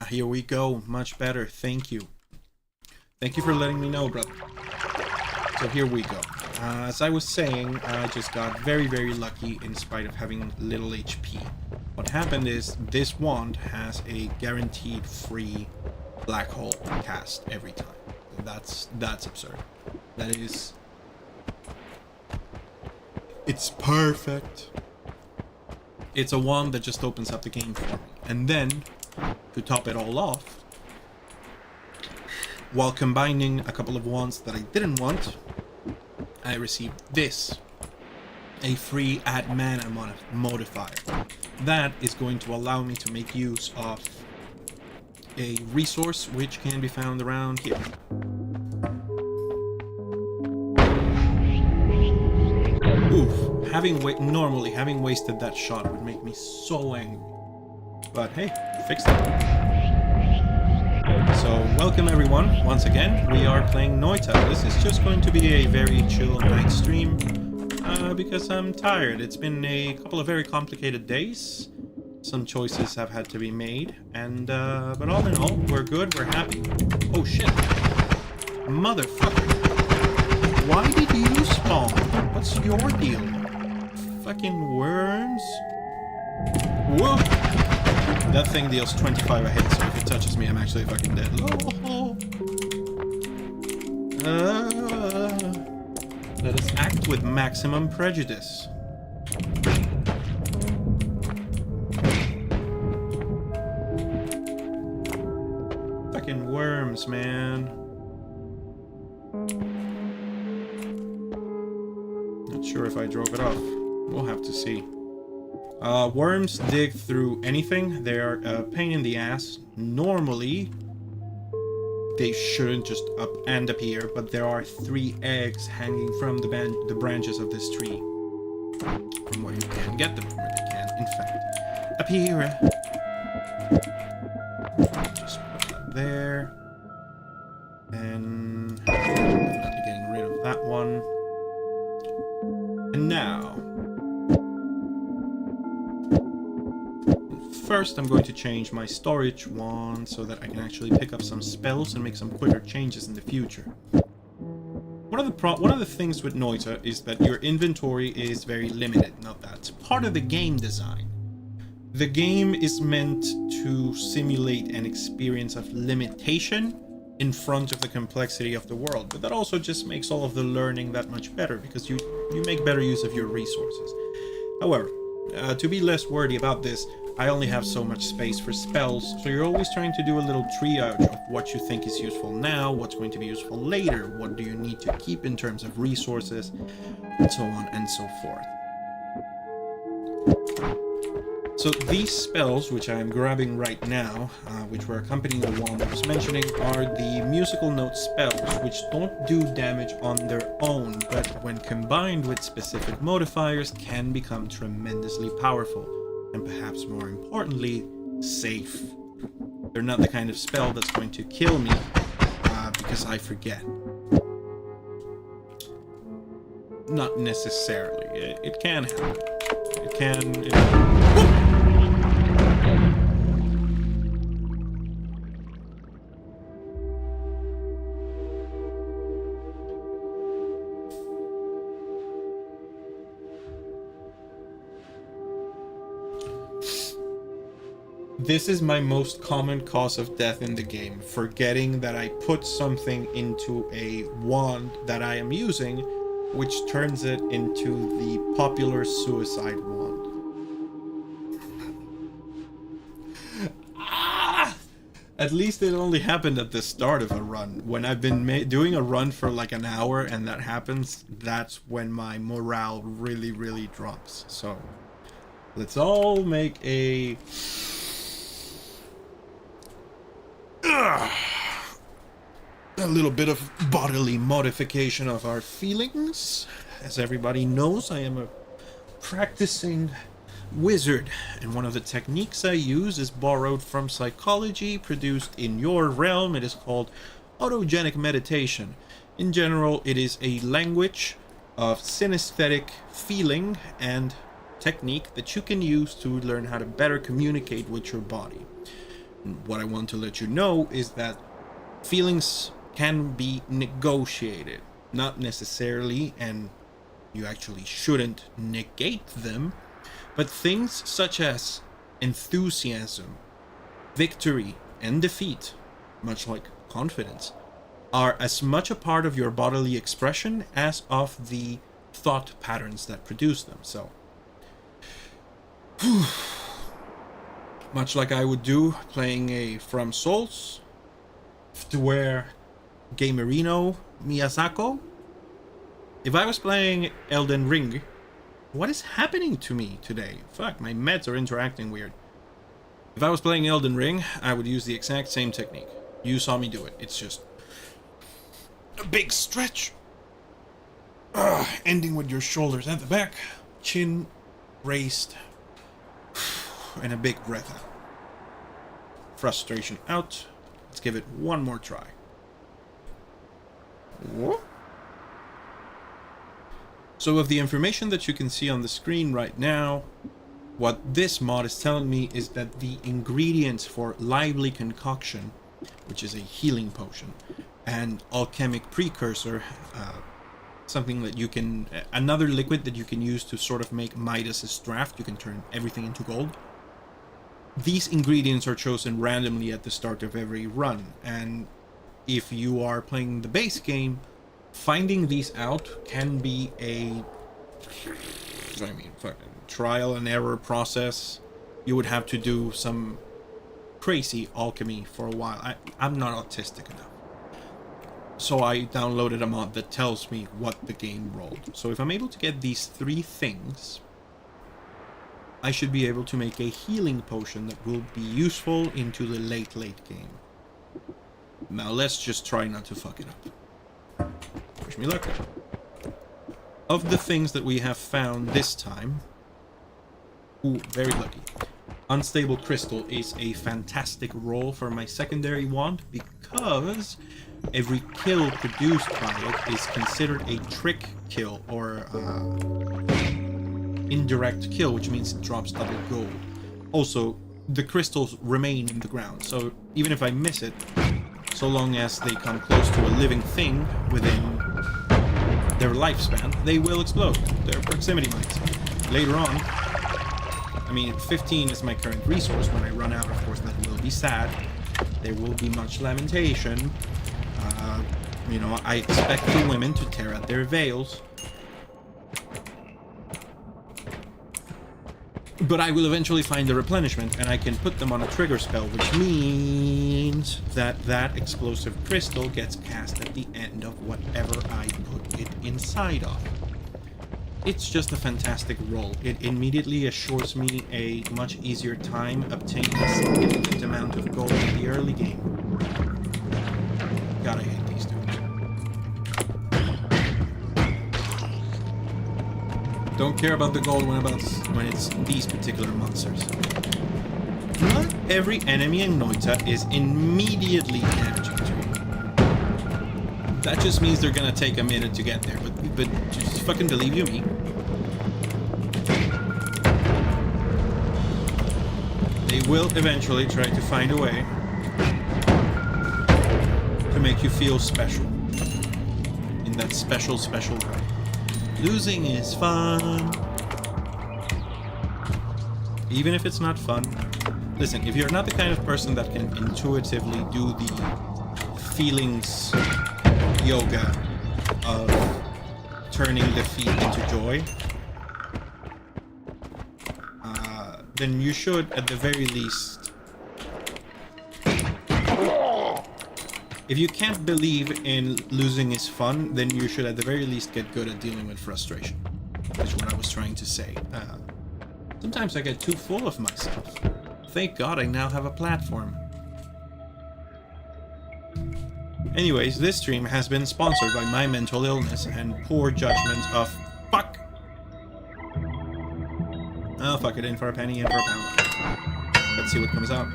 Here we go. Much better. Thank you. Thank you for letting me know, brother. So here we go. As I was saying, I just got very, very lucky in spite of having little HP. What happened is this wand has a guaranteed free black hole cast every time. That's absurd. That is... It's perfect. It's a wand that just opens up the game for me. And then, to top it all off, while combining a couple of wands that I didn't want, I received this, a free add mana modifier. That is going to allow me to make use of a resource which can be found around here. Oof, normally having wasted that shot would make me so angry. But hey, fixed it. So welcome everyone, once again, we are playing Noita. This is just going to be a very chill night stream, because I'm tired. It's been a couple of very complicated days. Some choices have had to be made, and but all in all, we're good, we're happy. Oh shit. Motherfucker. Why did you spawn? What's your deal? Fucking worms? Whoa! That thing deals 25 a hit, so if it touches me, I'm actually fucking dead. Let us act with maximum prejudice. Fucking worms, man. Not sure if I drove it off. We'll have to see. Worms dig through anything. They're a pain in the ass. Normally, they shouldn't just appear, but there are 3 eggs hanging from the branches of this tree. From where you can get them, where they can, in fact, appear. Just put that there. And definitely getting rid of that one. And now, first I'm going to change my storage wand so that I can actually pick up some spells and make some quicker changes in the future. One of the things with Noita is that your inventory is very limited. Now that's part of the game design. The game is meant to simulate an experience of limitation in front of the complexity of the world, but that also just makes all of the learning that much better because you make better use of your resources. However, to be less wordy about this, I only have so much space for spells, so you're always trying to do a little triage of what you think is useful now, what's going to be useful later, what do you need to keep in terms of resources, and so on and so forth. So these spells, which I'm grabbing right now, which were accompanying the wand I was mentioning, are the musical note spells, which don't do damage on their own, but when combined with specific modifiers can become tremendously powerful, and perhaps more importantly, safe. They're not the kind of spell that's going to kill me because I forget. Not necessarily. It can happen. It can... This is my most common cause of death in the game, forgetting that I put something into a wand that I am using, which turns it into the popular suicide wand. At least it only happened at the start of a run. When I've been doing a run for like an hour and that happens, that's when my morale really, really drops. So, let's all make a little bit of bodily modification of our feelings. As everybody knows, I am a practicing wizard, and one of the techniques I use is borrowed from psychology, produced in your realm. It is called autogenic meditation. In general, it is a language of synesthetic feeling and technique that you can use to learn how to better communicate with your body. And what I want to let you know is that feelings can be negotiated, not necessarily, and you actually shouldn't negate them, but things such as enthusiasm, victory, and defeat, much like confidence, are as much a part of your bodily expression as of the thought patterns that produce them. So, much like I would do playing a From Souls, to where Gamerino Miyazako, if I was playing Elden Ring, what is happening to me today? Fuck, my meds are interacting weird. If I was playing Elden Ring, I would use the exact same technique. You saw me do it. It's just a big stretch. Ending with your shoulders at the back, chin raised, and a big breath out. Frustration out. Let's give it one more try. Whoa. So of the information that you can see on the screen right now, what this mod is telling me is that the ingredients for lively concoction, which is a healing potion, and alchemic precursor, something that you can, another liquid that you can use to sort of make Midas's draft, you can turn everything into gold. These ingredients are chosen randomly at the start of every run, and if you are playing the base game, finding these out can be a fucking trial and error process. You would have to do some crazy alchemy for a while. I'm not autistic enough. So I downloaded a mod that tells me what the game rolled. So if I'm able to get these three things, I should be able to make a healing potion that will be useful into the late game. Now let's just try not to fuck it up. Wish me luck. Of the things that we have found this time, ooh, very lucky. Unstable crystal is a fantastic roll for my secondary wand because every kill produced by it is considered a trick kill or indirect kill, which means it drops double gold. Also, the crystals remain in the ground, so even if I miss it, so long as they come close to a living thing within their lifespan, they will explode. They're proximity mines. Later on, I mean, 15 is my current resource. When I run out, of course, that will be sad. There will be much lamentation. You know, I expect the women to tear out their veils. But I will eventually find the replenishment, and I can put them on a trigger spell, which means that that explosive crystal gets cast at the end of whatever I put it inside of. It's just a fantastic roll. It immediately assures me a much easier time obtaining a significant amount of gold in the early game. Gotta hate these dudes. Don't care about the gold when it's these particular monsters. Not every enemy in Noita is immediately damaging to you. That just means they're gonna take a minute to get there, but just fucking believe you me. They will eventually try to find a way to make you feel special. In that special way. Losing is fun. Even if it's not fun. Listen, if you're not the kind of person that can intuitively do the feelings yoga of turning defeat into joy, then you should, at the very least, if you can't believe in losing is fun, then you should at the very least get good at dealing with frustration. That's what I was trying to say. Sometimes I get too full of myself. Thank God I now have a platform. Anyways, this stream has been sponsored by my mental illness and poor judgment of fuck. Oh, fuck it, in for a penny, in for a pound. Let's see what comes out.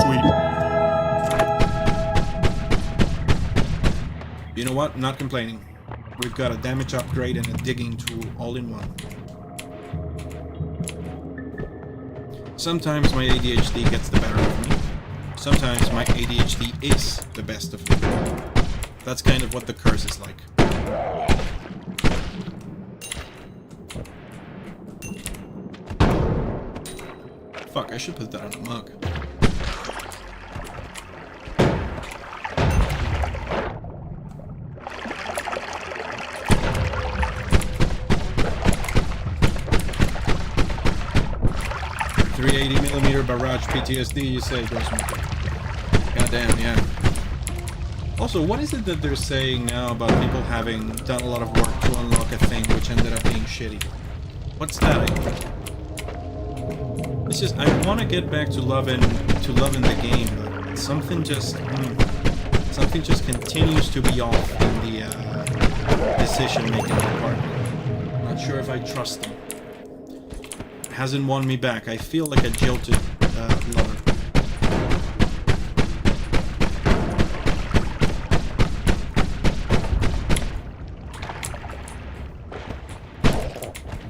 Sweet. You know what? Not complaining. We've got a damage upgrade and a digging tool all in one. Sometimes my ADHD gets the better of me. Sometimes my ADHD is the best of me. That's kind of what the curse is like. Fuck, I should put that on a mug. .380mm barrage PTSD, you say, Grossman. Goddamn, yeah. Also, what is it that they're saying now about people having done a lot of work to unlock a thing which ended up being shitty? What's that? It's just, I want to get back to loving the game, but something just continues to be off in the decision-making department. I'm not sure if I trust them. Hasn't won me back. I feel like a jilted lover.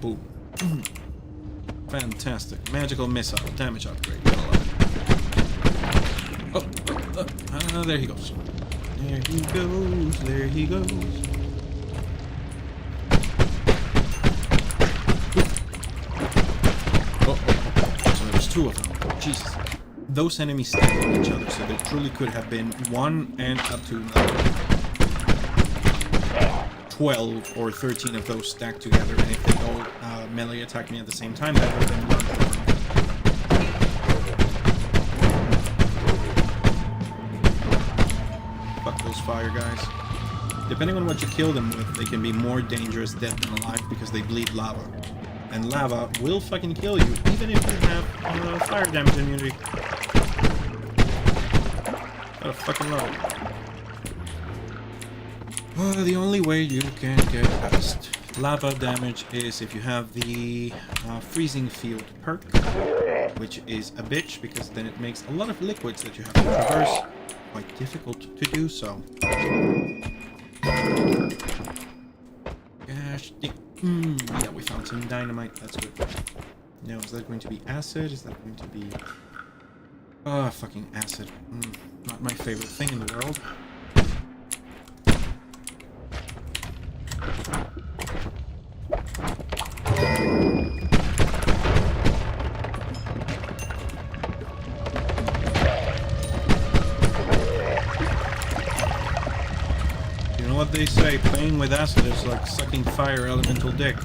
Boom. Fantastic. Magical missile. Damage upgrade. Gotta love it. Oh, there he goes. There he goes. There he goes. Two of them. Jesus. Those enemies stack on each other, so there truly could have been one and up to 12 or 13 of those stacked together, and if they all melee attack me at the same time, that would have been one. Fuck those fire guys. Depending on what you kill them with, they can be more dangerous dead than alive because they bleed lava. And lava will fucking kill you, even if you have fire damage immunity. Gotta fucking love it. Well, the only way you can get past lava damage is if you have the freezing field perk, which is a bitch because then it makes a lot of liquids that you have to traverse quite difficult to do so. Gosh, yeah, we found some dynamite. That's good. Now, is that going to be acid? Is that going to be... Oh, fucking acid. Not my favorite thing in the world. What they say, playing with acid is like sucking fire elemental dick.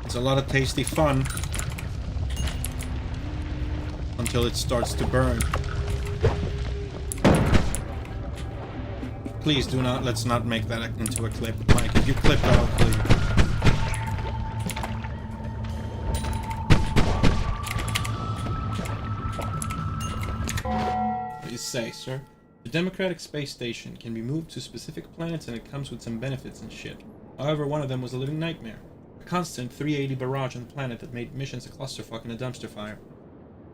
It's a lot of tasty fun until it starts to burn. Please do not, let's not make that into a clip. Mike, if you clip that, I'll kill you. What do you say, sir? The Democratic Space Station can be moved to specific planets and it comes with some benefits and shit. However, one of them was a living nightmare. A constant 380 barrage on the planet that made missions a clusterfuck and a dumpster fire.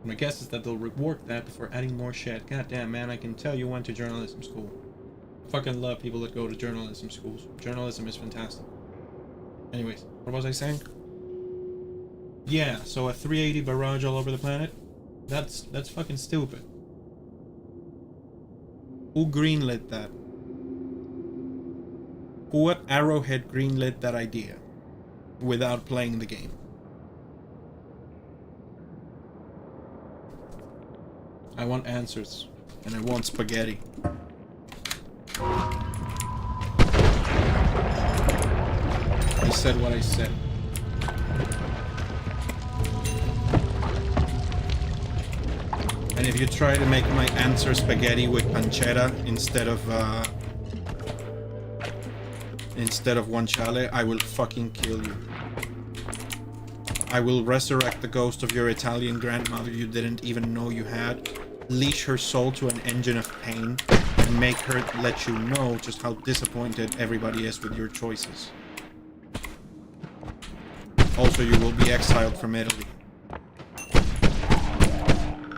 My guess is that they'll rework that before adding more shit. Goddamn, man, I can tell you went to journalism school. I fucking love people that go to journalism schools. Journalism is fantastic. Anyways, what was I saying? Yeah, so a 380 barrage all over the planet? That's fucking stupid. Who greenlit that? What arrowhead greenlit that idea? Without playing the game? I want answers. And I want spaghetti. I said what I said. And if you try to make my answer spaghetti with pancetta instead of guanciale, I will fucking kill you. I will resurrect the ghost of your Italian grandmother you didn't even know you had, leash her soul to an engine of pain, and make her let you know just how disappointed everybody is with your choices. Also, you will be exiled from Italy.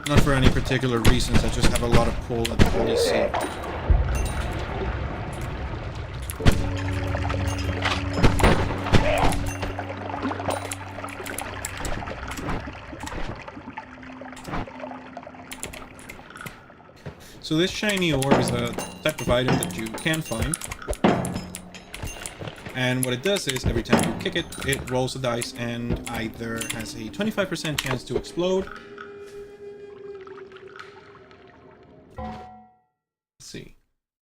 Not for any particular reasons, I just have a lot of pull at the Holy See. So this shiny ore is a type of item that you can find. And what it does is, every time you kick it, it rolls a dice and either has a 25% chance to explode. Let's see.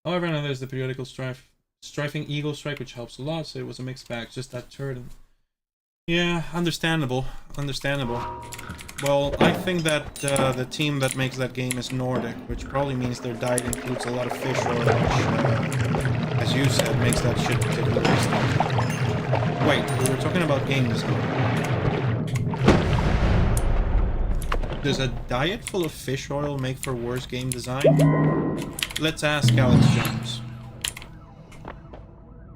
However, now there's the periodical strifing eagle strike, which helps a lot, so it was a mixed bag, just that turd. Yeah, understandable. Understandable. Well, I think that the team that makes that game is Nordic, which probably means their diet includes a lot of fish oil, which, as you said, makes that shit particularly stinky. Wait, we were talking about game design. Does a diet full of fish oil make for worse game design? Let's ask Alex Jones.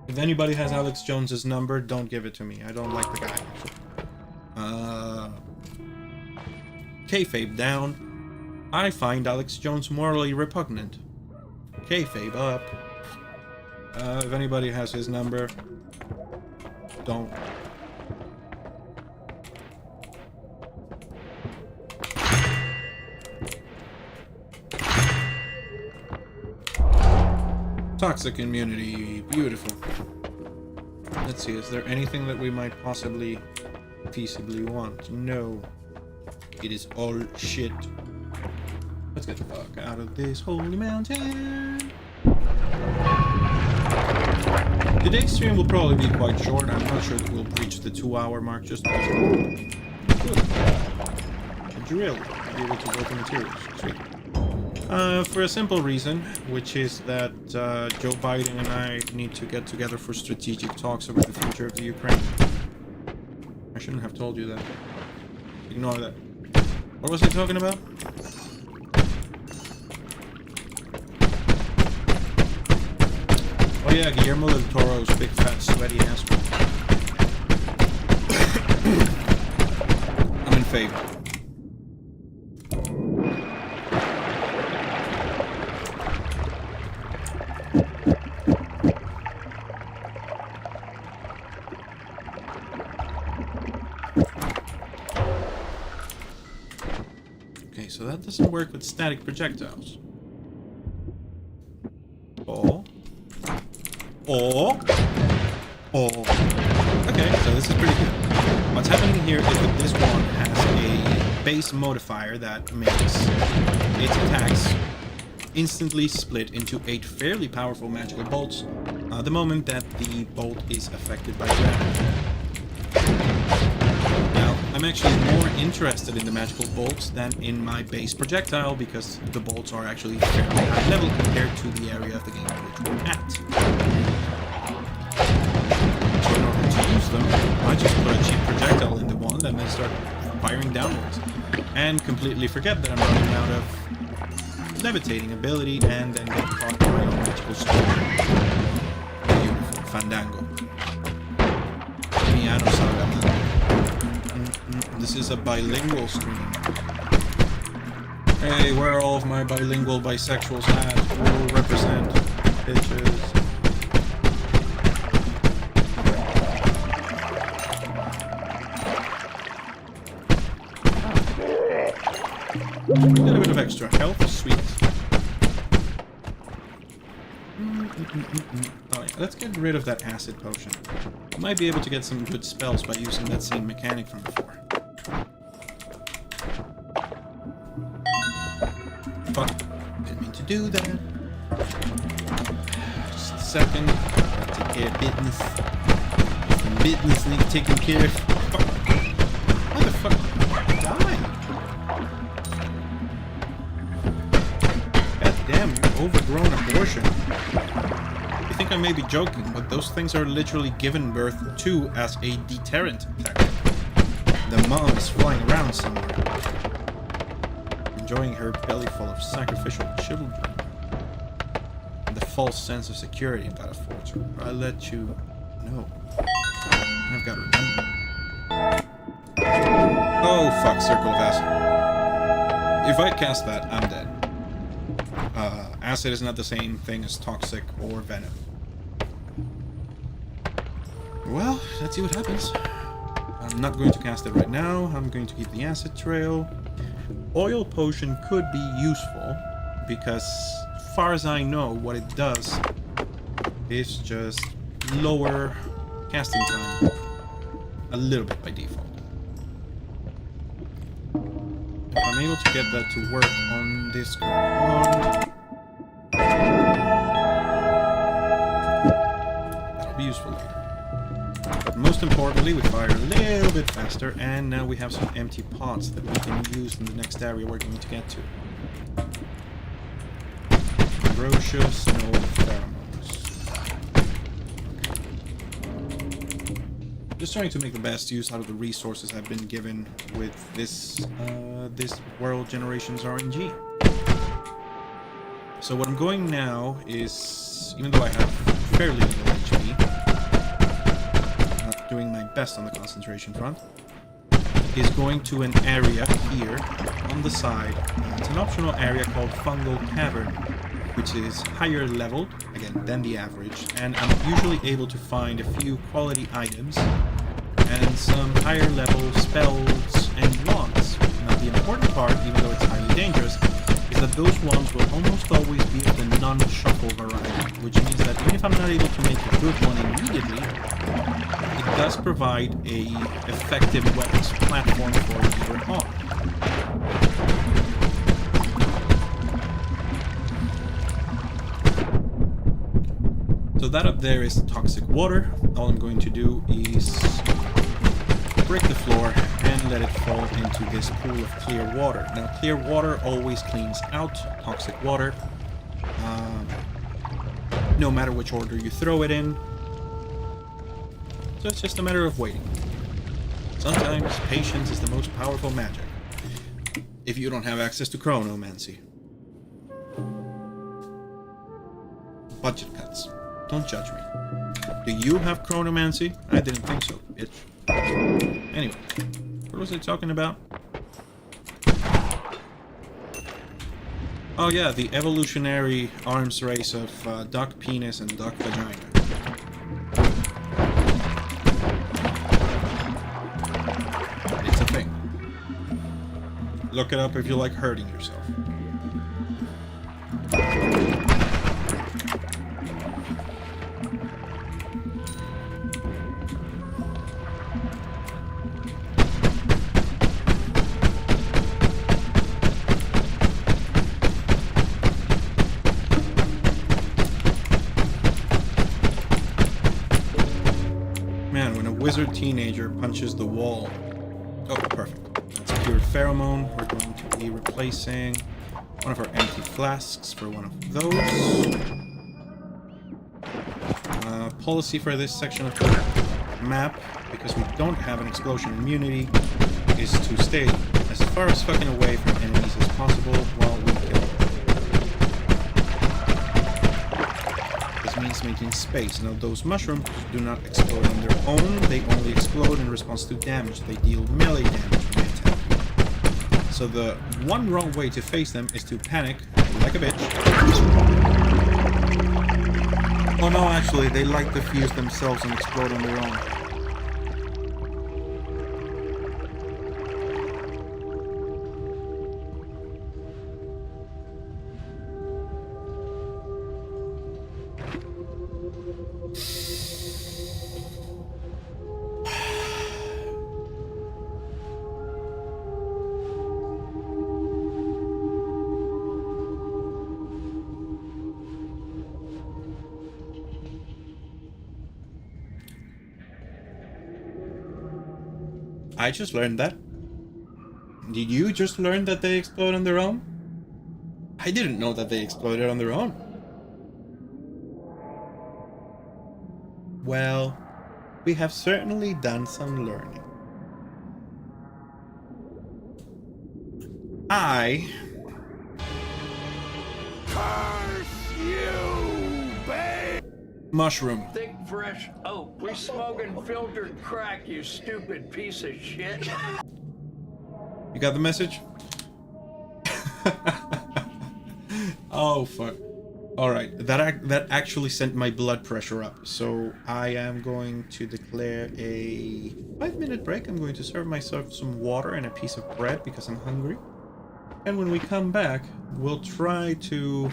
If anybody has Alex Jones's number, don't give it to me. I don't like the guy. Kayfabe down. I find Alex Jones morally repugnant. Kayfabe up. If anybody has his number, don't. Toxic immunity, beautiful. Let's see, is there anything that we might possibly feasibly want? No. It is all shit. Let's get the fuck out of this holy mountain. Today's stream will probably be quite short. I'm not sure that we'll reach the 2-hour mark just because. Good. A drill. I'll be able to work the materials. Sweet. For a simple reason, which is that Joe Biden and I need to get together for strategic talks about the future of the Ukraine. I shouldn't have told you that. Ignore that. What was I talking about? Oh yeah, Guillermo del Toro's big fat sweaty ass. I'm in favor. Okay, so that doesn't work with static projectiles. Oh. Okay, so this is pretty good. What's happening here is that this one has a base modifier that makes its attacks instantly split into 8 fairly powerful magical bolts the moment that the bolt is affected by gravity. Now, I'm I'm actually more interested in the magical bolts than in my base projectile because the bolts are actually fairly high level compared to the area of the game in which we're at. So in order to use them, I just put a cheap projectile in the wand and then start firing downwards. And completely forget that I'm running out of levitating ability and then get caught by my own magical storm. Beautiful. Fandango. Miano Saga. This is a bilingual stream. Hey, where are all of my bilingual bisexuals at? Who will represent? Bitches. A little bit of extra health, sweet. Oh yeah, let's get rid of that acid potion. I might be able to get some good spells by using that same mechanic from before. Fuck, didn't mean to do that. Just a second. Gotta take care of business. Some business need taken care of. Fuck. Why the fuck? Damn, overgrown abortion. You think I may be joking, but those things are literally given birth to as a deterrent tactic. The mom is flying around somewhere, enjoying her belly full of sacrificial children. And the false sense of security about a fortune. I let you know. And I've got to remember. Oh fuck, Circle of Acid. If I cast that, I'm dead. Acid is not the same thing as toxic or venom. Well, let's see what happens. I'm not going to cast it right now. I'm going to keep the acid trail. Oil potion could be useful because, as far as I know, what it does is just lower casting time a little bit by default. If I'm able to get that to work on this wand, that'll be useful later. But most importantly, we fire a little bit faster, and now we have some empty pots that we can use in the next area we're going to get to. Ferocious, no pheromones. Okay. Just trying to make the best use out of the resources I've been given with this World Generations RNG. So what I'm going now is, even though I have fairly little HP, not doing my best on the concentration front, is going to an area here on the side. It's an optional area called Fungal Cavern, which is higher leveled, again, than the average, and I'm usually able to find a few quality items and some higher level spells and wands. Now the important part, even though it's highly dangerous, is that those wands will almost always be of the non-shuffle variety, which means that even if I'm not able to make a good one immediately, it does provide a effective weapons platform for later on. So that up there is toxic water. All I'm going to do is break the floor and let it fall into this pool of clear water. Now, clear water always cleans out toxic water, no matter which order you throw it in. So it's just a matter of waiting. Sometimes patience is the most powerful magic, if you don't have access to chronomancy. Budget cuts. Don't judge me. Do you have chronomancy? I didn't think so, bitch. Anyway, what was I talking about? Oh yeah, the evolutionary arms race of duck penis and duck vagina. It's a thing. Look it up if you like hurting yourself. Wizard teenager punches the wall. Oh, perfect. That's pure pheromone. We're going to be replacing one of our empty flasks for one of those. Policy for this section of the map, because we don't have an explosion immunity, is to stay as far as fucking away from enemies as possible while we kill them. This means making space. Now, those mushrooms do not explode on their own, they only explode in response to damage. They deal melee damage when they attack. So the one wrong way to face them is to panic like a bitch. Oh no, actually, they like to fuse themselves and explode on their own. I just learned that. Did you just learn that they explode on their own? I didn't know that they exploded on their own. Well, we have certainly done some learning. I... Curse you, babe! Mushroom. Thick, fresh oak. We smoking filtered crack, you stupid piece of shit. You got the message? Oh, fuck. Alright, that actually sent my blood pressure up. So I am going to declare a 5-minute break. I'm going to serve myself some water and a piece of bread because I'm hungry. And when we come back, we'll try to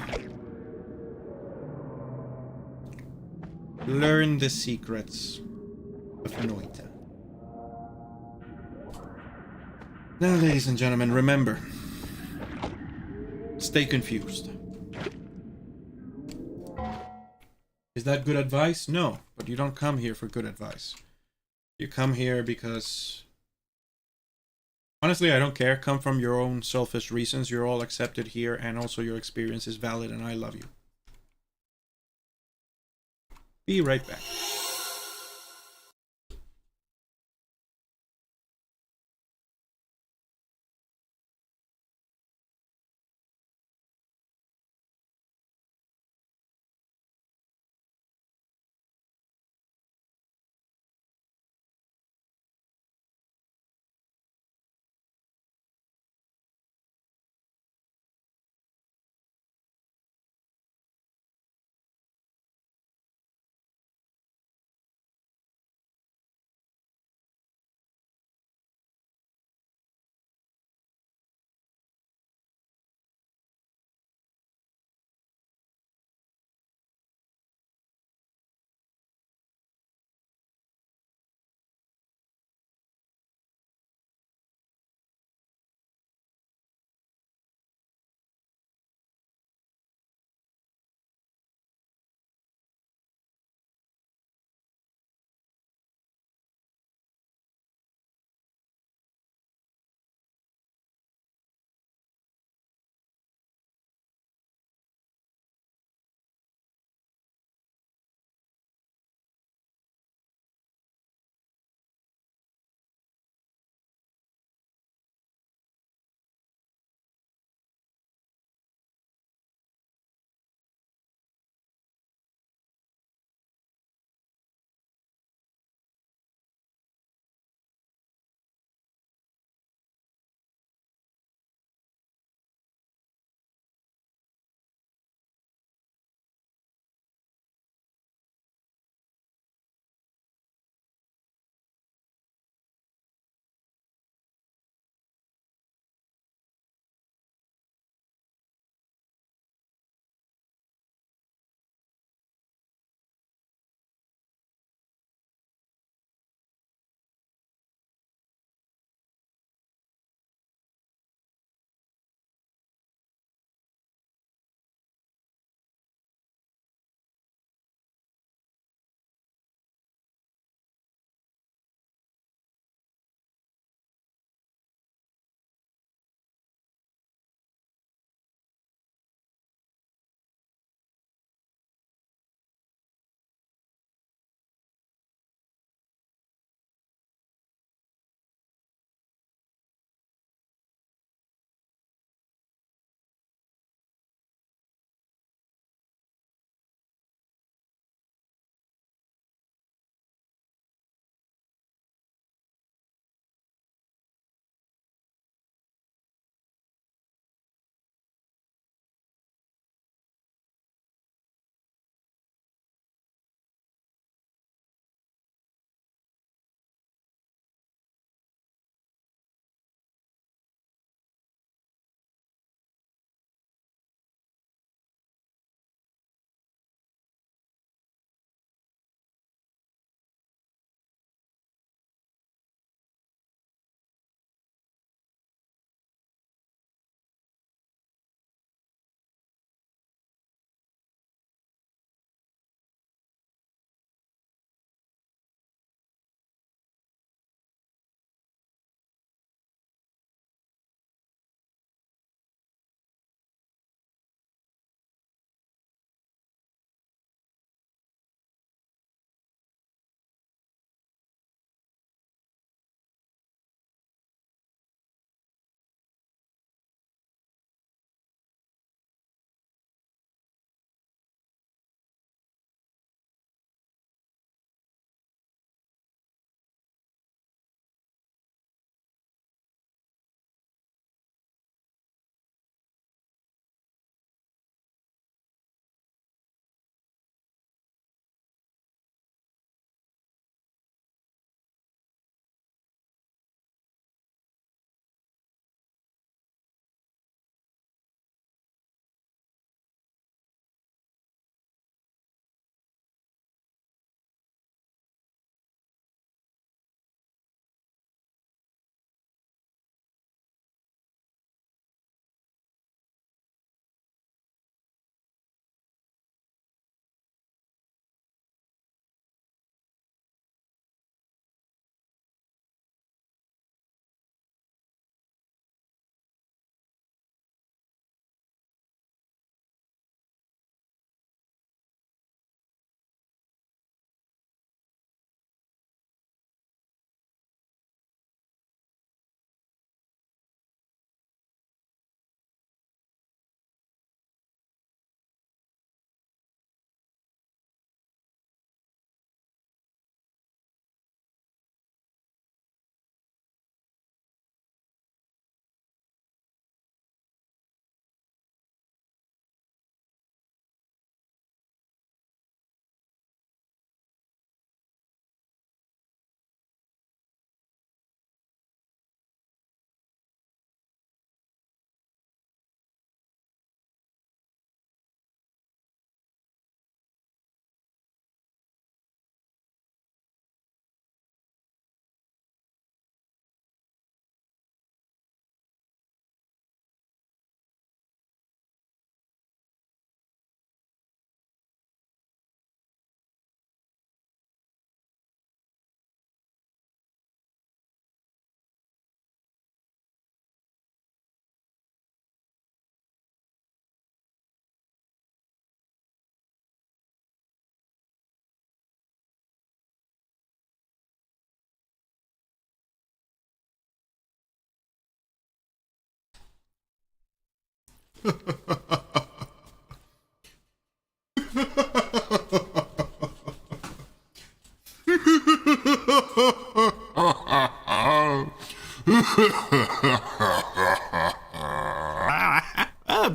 learn the secrets of Noita. Now, ladies and gentlemen, remember, stay confused. Is that good advice? No, but you don't come here for good advice. You come here because... honestly, I don't care. Come from your own selfish reasons. You're all accepted here, and also your experience is valid, and I love you. Be right back.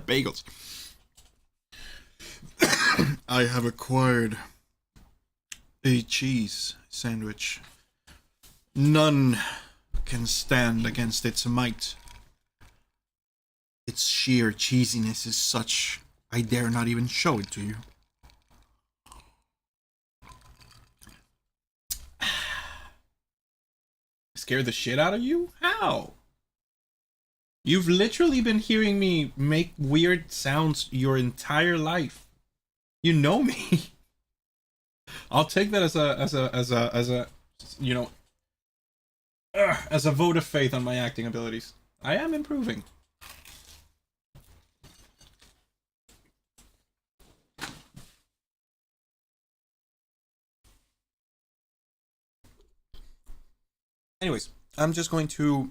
Bagels. I have acquired a cheese sandwich. None can stand against its might. Its sheer cheesiness is such, I dare not even show it to you. Scare the shit out of you? How? You've literally been hearing me make weird sounds your entire life. You know me. I'll take that as a you know, as a vote of faith on my acting abilities. I am improving. Anyways, I'm just going to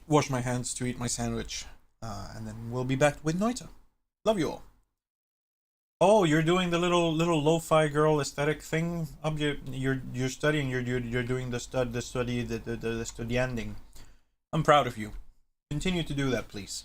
wash my hands to eat my sandwich, and then we'll be back with Noita. Love you all. Oh, you're doing the little lo-fi girl aesthetic thing. You're studying. You're doing the studyanding. I'm proud of you. Continue to do that, please.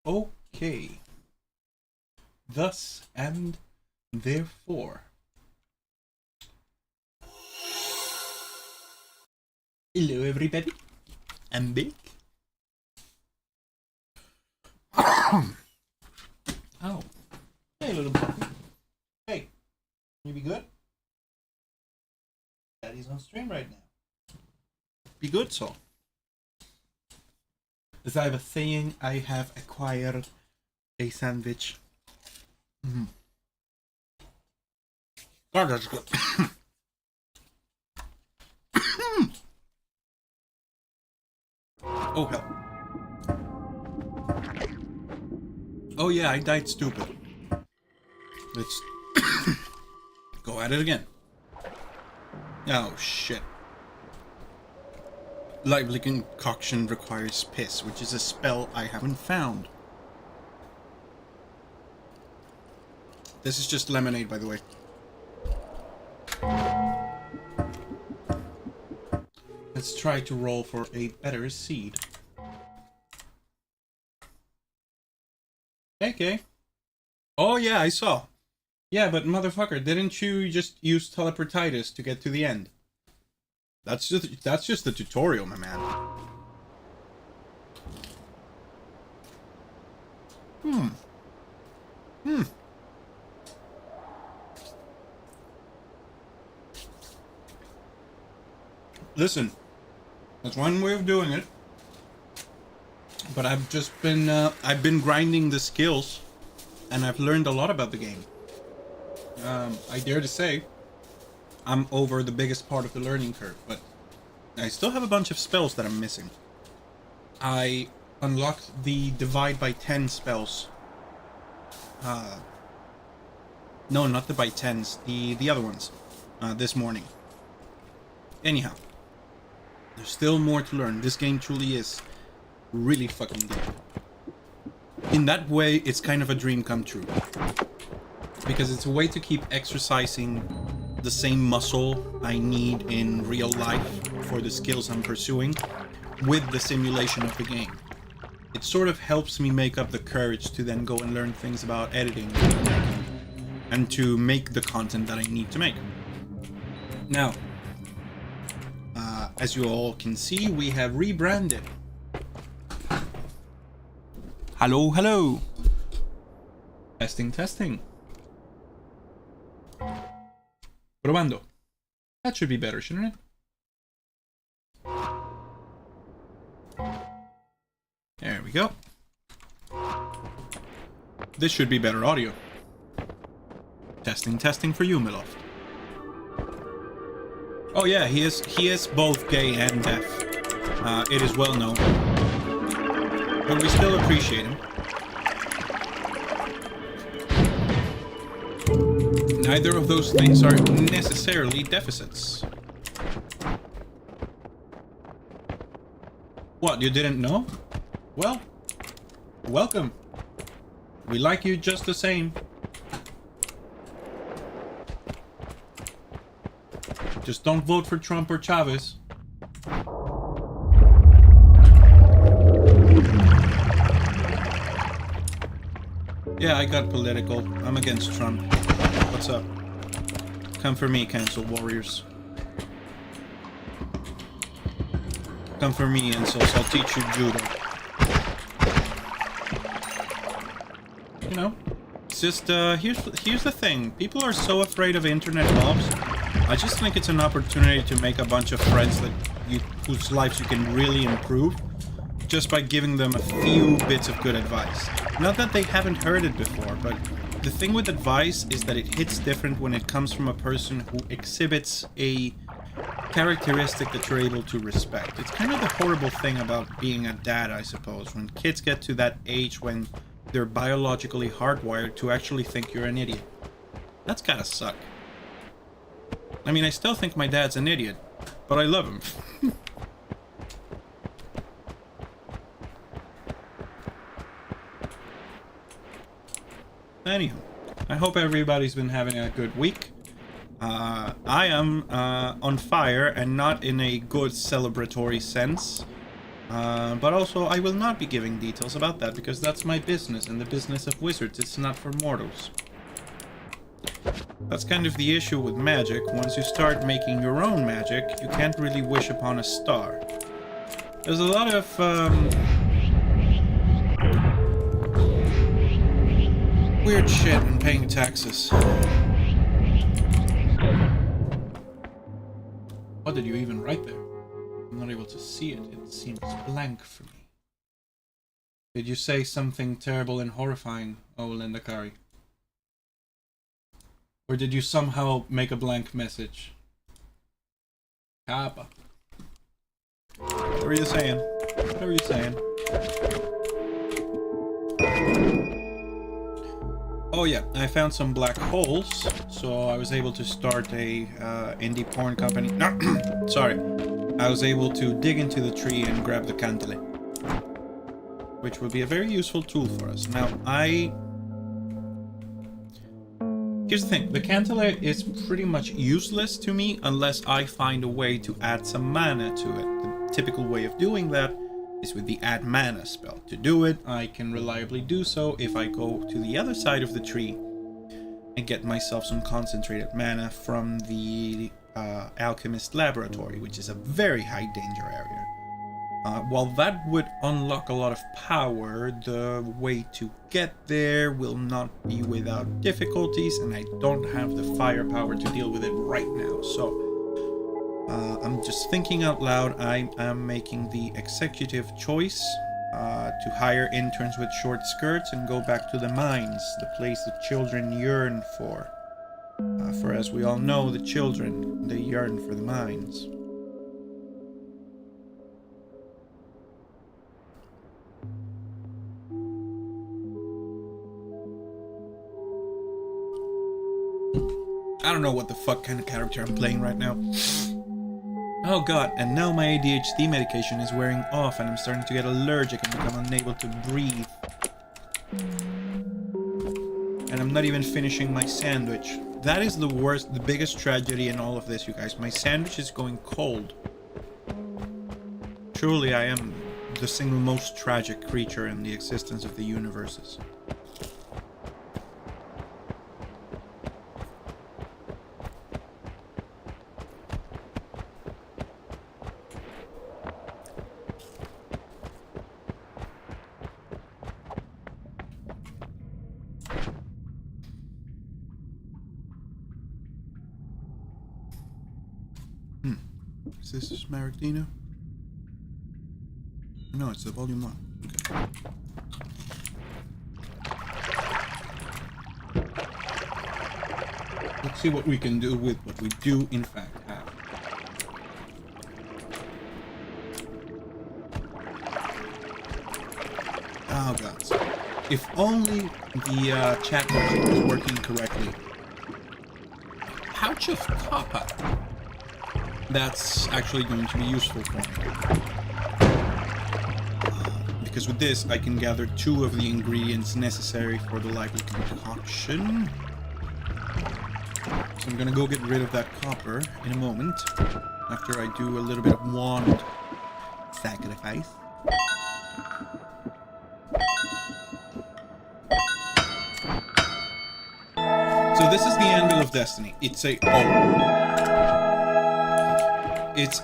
Okay. Thus and therefore. Hello, everybody. I'm back. Oh. Hey, little puppy. Hey. You be good? Daddy's on stream right now. Be good, so. As I was saying, I have acquired a sandwich. Mm-hmm. Oh, that's good. Oh, hell. Oh, yeah, I died stupid. Let's go at it again. Oh, shit. Lively concoction requires piss, which is a spell I haven't found. This is just lemonade, by the way. Let's try to roll for a better seed. Okay. Oh yeah, I saw. Yeah, but motherfucker, didn't you just use teleportitis to get to the end? That's just the tutorial, my man. Listen, that's one way of doing it. But I've just been I've been grinding the skills, and I've learned a lot about the game. I dare to say I'm over the biggest part of the learning curve, but I still have a bunch of spells that I'm missing. I unlocked the divide by 10 spells. No, not the by 10s, the other ones, this morning. Anyhow, there's still more to learn. This game truly is really fucking good. In that way, it's kind of a dream come true. Because it's a way to keep exercising the same muscle I need in real life for the skills I'm pursuing with the simulation of the game. It sort of helps me make up the courage to then go and learn things about editing and to make the content that I need to make. Now, as you all can see, we have rebranded Hello, hello. Testing, testing. Probando. That should be better, shouldn't it? There we go. This should be better audio. Testing, testing for you, Miloft. Oh yeah, he is both gay and deaf. It is well known. But we still appreciate him. Neither of those things are necessarily deficits. What, you didn't know? Well, welcome. We like you just the same. Just don't vote for Trump or Chavez. Yeah, I got political. I'm against Trump. What's up? Come for me, cancel warriors. Come for me, insults. I'll teach you judo. You know, it's just, here's the thing. People are so afraid of internet mobs. I just think it's an opportunity to make a bunch of friends that whose lives you can really improve just by giving them a few bits of good advice. Not that they haven't heard it before, but the thing with advice is that it hits different when it comes from a person who exhibits a characteristic that you're able to respect. It's kind of the horrible thing about being a dad, I suppose, when kids get to that age when they're biologically hardwired to actually think you're an idiot. That's gotta suck. I mean, I still think my dad's an idiot, but I love him. Anywho, I hope everybody's been having a good week. I am on fire, and not in a good celebratory sense. But also, I will not be giving details about that, because that's my business, and the business of wizards, it's not for mortals. That's kind of the issue with magic. Once you start making your own magic, you can't really wish upon a star. There's a lot of, weird shit when paying taxes. What did you even write there? I'm not able to see it. It seems blank for me. Did you say something terrible and horrifying, oh Linda Kari? Or did you somehow make a blank message? Kappa. What were you saying? What were you saying? Oh yeah, I found some black holes, so I was able to start a indie porn company. No, sorry. I was able to dig into the tree and grab the cantele, which would be a very useful tool for us. Now, here's the thing, the cantele is pretty much useless to me unless I find a way to add some mana to it. The typical way of doing that is with the add mana spell. To do it, I can reliably do so if I go to the other side of the tree and get myself some concentrated mana from the alchemist laboratory, which is a very high danger area. While that would unlock a lot of power, the way to get there will not be without difficulties, and I don't have the firepower to deal with it right now. So I'm just thinking out loud. I am making the executive choice to hire interns with short skirts and go back to the mines, the place the children yearn for. For as we all know, the children, they yearn for the mines. I don't know what the fuck kind of character I'm playing right now. Oh god, and now my ADHD medication is wearing off and I'm starting to get allergic and become unable to breathe. And I'm not even finishing my sandwich. That is the worst, the biggest tragedy in all of this, you guys. My sandwich is going cold. Truly, I am the single most tragic creature in the existence of the universes. this Maragdino? No, it's the volume 1. Okay. Let's see what we can do with what we do in fact have. Oh god. If only the chat function was working correctly. Pouch of copper. That's actually going to be useful for me. Because with this, I can gather 2 of the ingredients necessary for the likely concoction. So I'm gonna go get rid of that copper in a moment, after I do a little bit of wand sacrifice. So this is the Anvil of Destiny. It's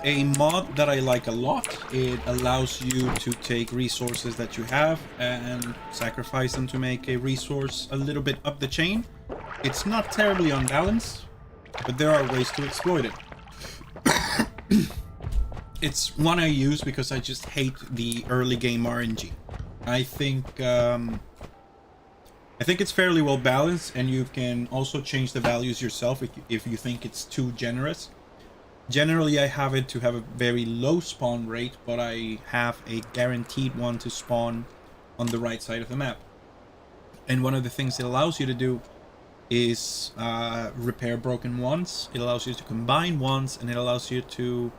a mod that I like a lot. It allows you to take resources that you have and sacrifice them to make a resource a little bit up the chain. It's not terribly unbalanced, but there are ways to exploit it. It's one I use because I just hate the early game RNG. I think it's fairly well balanced, and you can also change the values yourself if you think it's too generous. Generally, I have it to have a very low spawn rate, but I have a guaranteed one to spawn on the right side of the map. And one of the things it allows you to do is repair broken wands. It allows you to combine wands, and it allows you to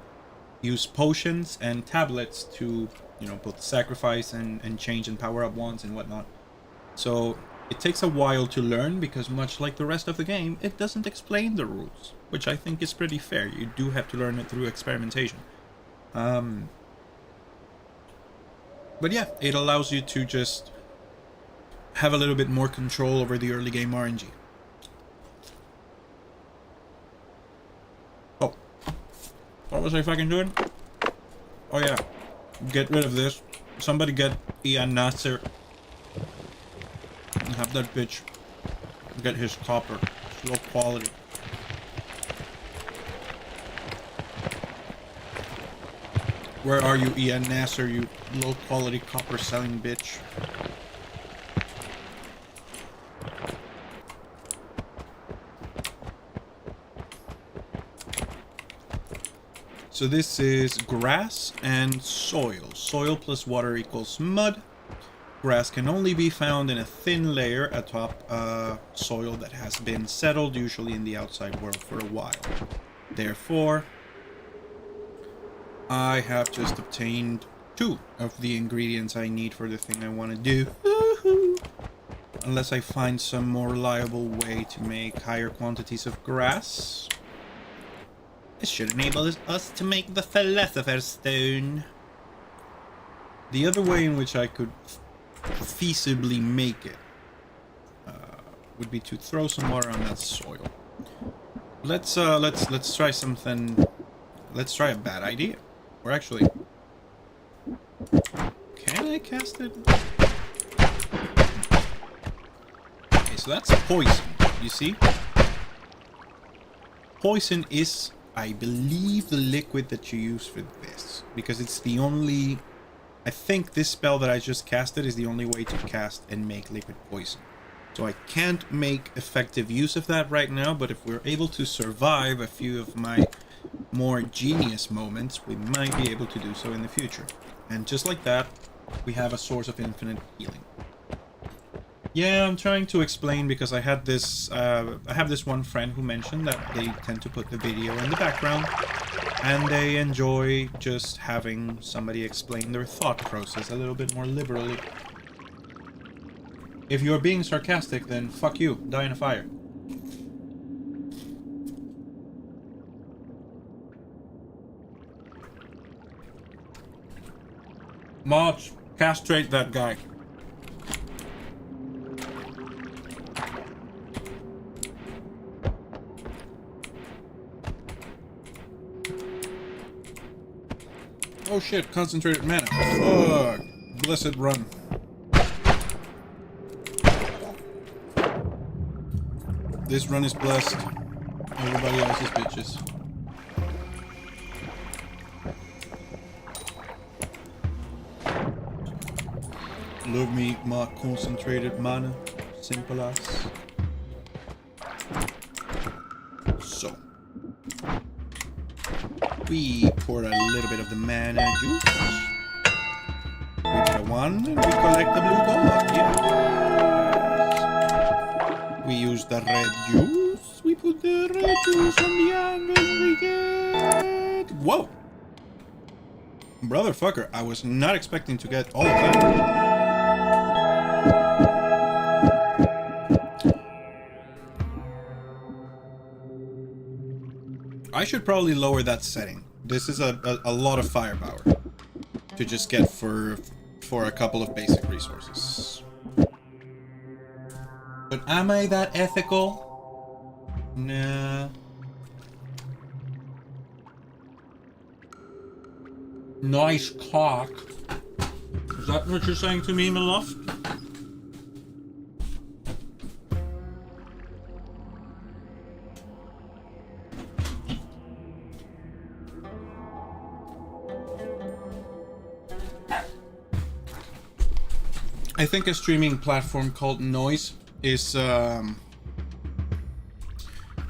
use potions and tablets to, you know, both sacrifice and change and power up wands and whatnot. So it takes a while to learn, because much like the rest of the game, it doesn't explain the rules, which I think is pretty fair. You do have to learn it through experimentation. But yeah, it allows you to just have a little bit more control over the early game RNG. Oh, what was I fucking doing? Oh yeah, get rid of this. Somebody get Ian Nasser and have that bitch get his copper. It's low quality. Where are you, Ian Nasser, you low quality copper selling bitch? So this is grass and soil. Soil plus water equals mud. Grass can only be found in a thin layer atop soil that has been settled, usually in the outside world, for a while. Therefore, I have just obtained 2 of the ingredients I need for the thing I want to do. Woohoo! Unless I find some more reliable way to make higher quantities of grass. This should enable us to make the Philosopher's Stone. The other way in which I could feasibly make it would be to throw some water on that soil. Let's try something. Let's try a bad idea. Or actually, can I cast it? Okay, so that's poison. You see, poison is, I believe, the liquid that you use for this, because it's the only. I think this spell that I just casted is the only way to cast and make liquid poison. So I can't make effective use of that right now, but if we're able to survive a few of my more genius moments, we might be able to do so in the future. And just like that, we have a source of infinite healing. Yeah, I'm trying to explain because I have this one friend who mentioned that they tend to put the video in the background, and they enjoy just having somebody explain their thought process a little bit more liberally. If you're being sarcastic, then fuck you, die in a fire. Mods, castrate that guy. Oh shit, concentrated mana. Fuck. Blessed run. This run is blessed. Everybody else is bitches. Love me my concentrated mana. Simple as. So. We pour a little bit of the mana juice. We put a 1 and we collect the blue dot. Yes. We use the red juice. We put the red juice on the end and we get... Whoa! Brotherfucker, I was not expecting to get all of that. I should probably lower that setting. This is a lot of firepower to just get for a couple of basic resources. But am I that ethical? Nah. Nice cock. Is that what you're saying to me, my love? I think a streaming platform called Noise is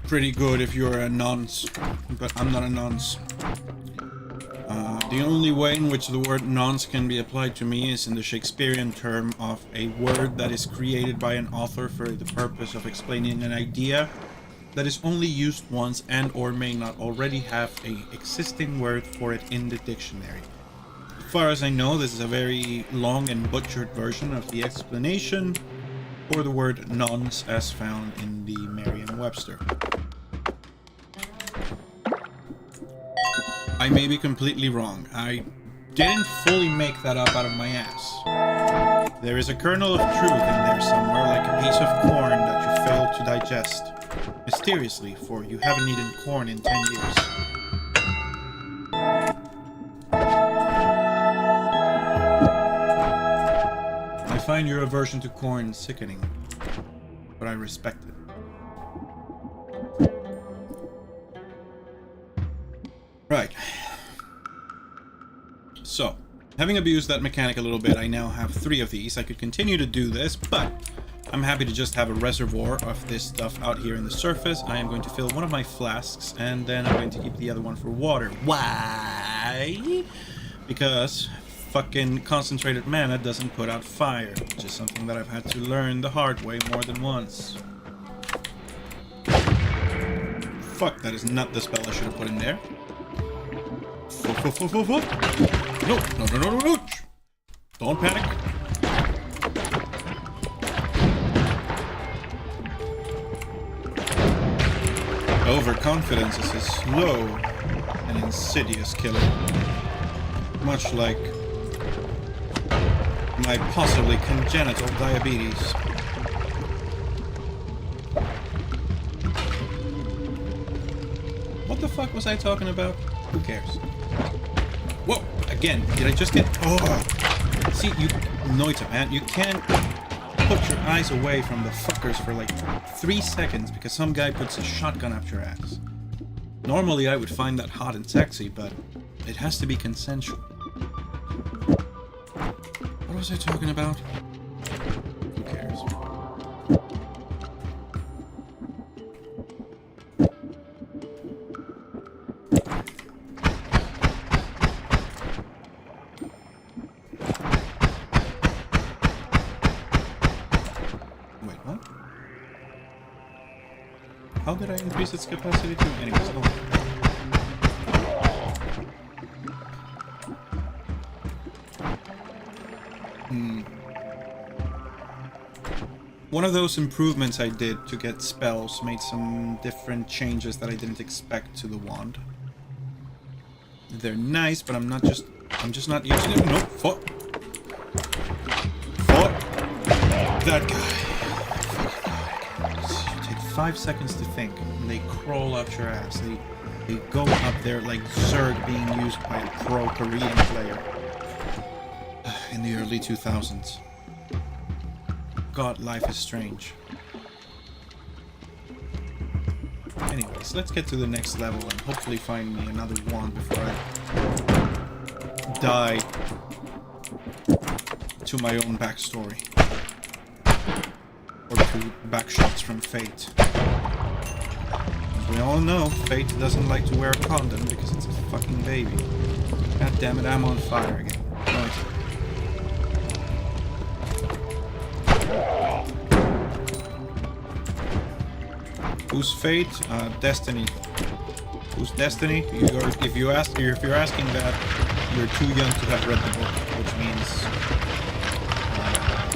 pretty good if you're a nonce, but I'm not a nonce. The only way in which the word nonce can be applied to me is in the Shakespearean term of a word that is created by an author for the purpose of explaining an idea that is only used once and or may not already have an existing word for it in the dictionary. As far as I know, this is a very long and butchered version of the explanation for the word nonce as found in the Merriam-Webster. I may be completely wrong. I didn't fully make that up out of my ass. There is a kernel of truth in there somewhere, like a piece of corn that you failed to digest. Mysteriously, for you haven't eaten corn in 10 years. I find your aversion to corn sickening, but I respect it. Right. So, having abused that mechanic a little bit, I now have 3 of these. I could continue to do this, but I'm happy to just have a reservoir of this stuff out here in the surface. I am going to fill one of my flasks, and then I'm going to keep the other one for water. Why? Because fucking concentrated mana doesn't put out fire, which is something that I've had to learn the hard way more than once. Fuck, that is not the spell I should have put in there. No. Don't panic. Overconfidence is a slow and insidious killer. Much like my possibly congenital diabetes. What the fuck was I talking about? Who cares? Whoa! Again, did I just get... Oh! See, you... Noita, man, you can't put your eyes away from the fuckers for like 3 seconds because some guy puts a shotgun up your ass. Normally I would find that hot and sexy, but it has to be consensual. What was I talking about? Who cares? How did I increase its capacity to? Anyways, One of those improvements I did to get spells made some different changes that I didn't expect to the wand. They're nice, but I'm just not using them. Nope, fuck. That guy. 5 seconds to think, and they crawl up your ass. They go up there like Zerg being used by a pro Korean player in the early 2000s. God, life is strange. Anyways, let's get to the next level and hopefully find me another wand before I die to my own backstory. Or to backshots from Fate. As we all know, Fate doesn't like to wear a condom because it's a fucking baby. God damn it, I'm on fire again. Noita. Who's Fate? Destiny. Who's Destiny? If you're asking that, you're too young to have read the book, which means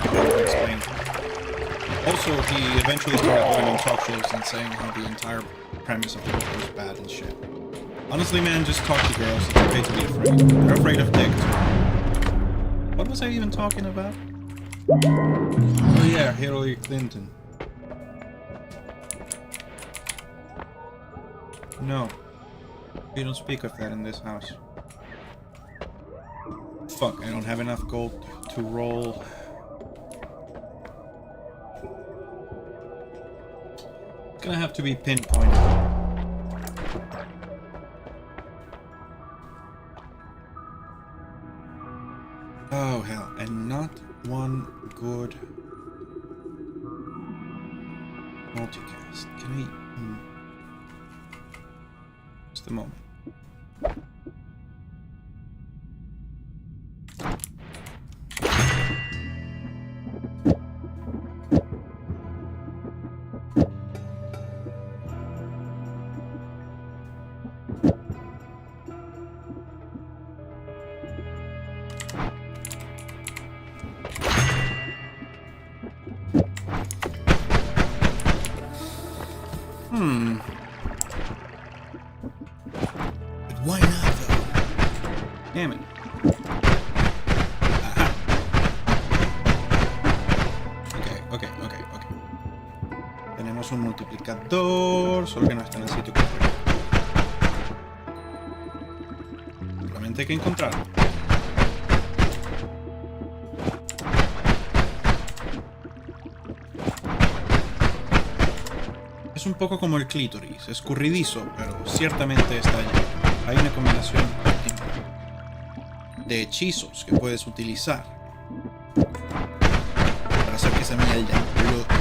I'll explain. Also, he eventually started going on talk shows and saying how the entire premise of the book was bad and shit. Honestly, man, just talk to girls. It's okay to be afraid. They're afraid of dick too. What was I even talking about? Oh yeah, Hillary Clinton. No. We don't speak of that in this house. Fuck, I don't have enough gold to roll. It's gonna have to be pinpointed. Oh hell, and not one good multicast. Can I... Just a moment. But why not, though? Damn it. Aha. Ok. Tenemos un multiplicador, solo que no está en el sitio correcto. Solamente hay que encontrarlo. Es un poco como el clítoris, escurridizo, pero ciertamente está allí. Hay una combinación óptima de hechizos que puedes utilizar para hacer que esa mierda explote.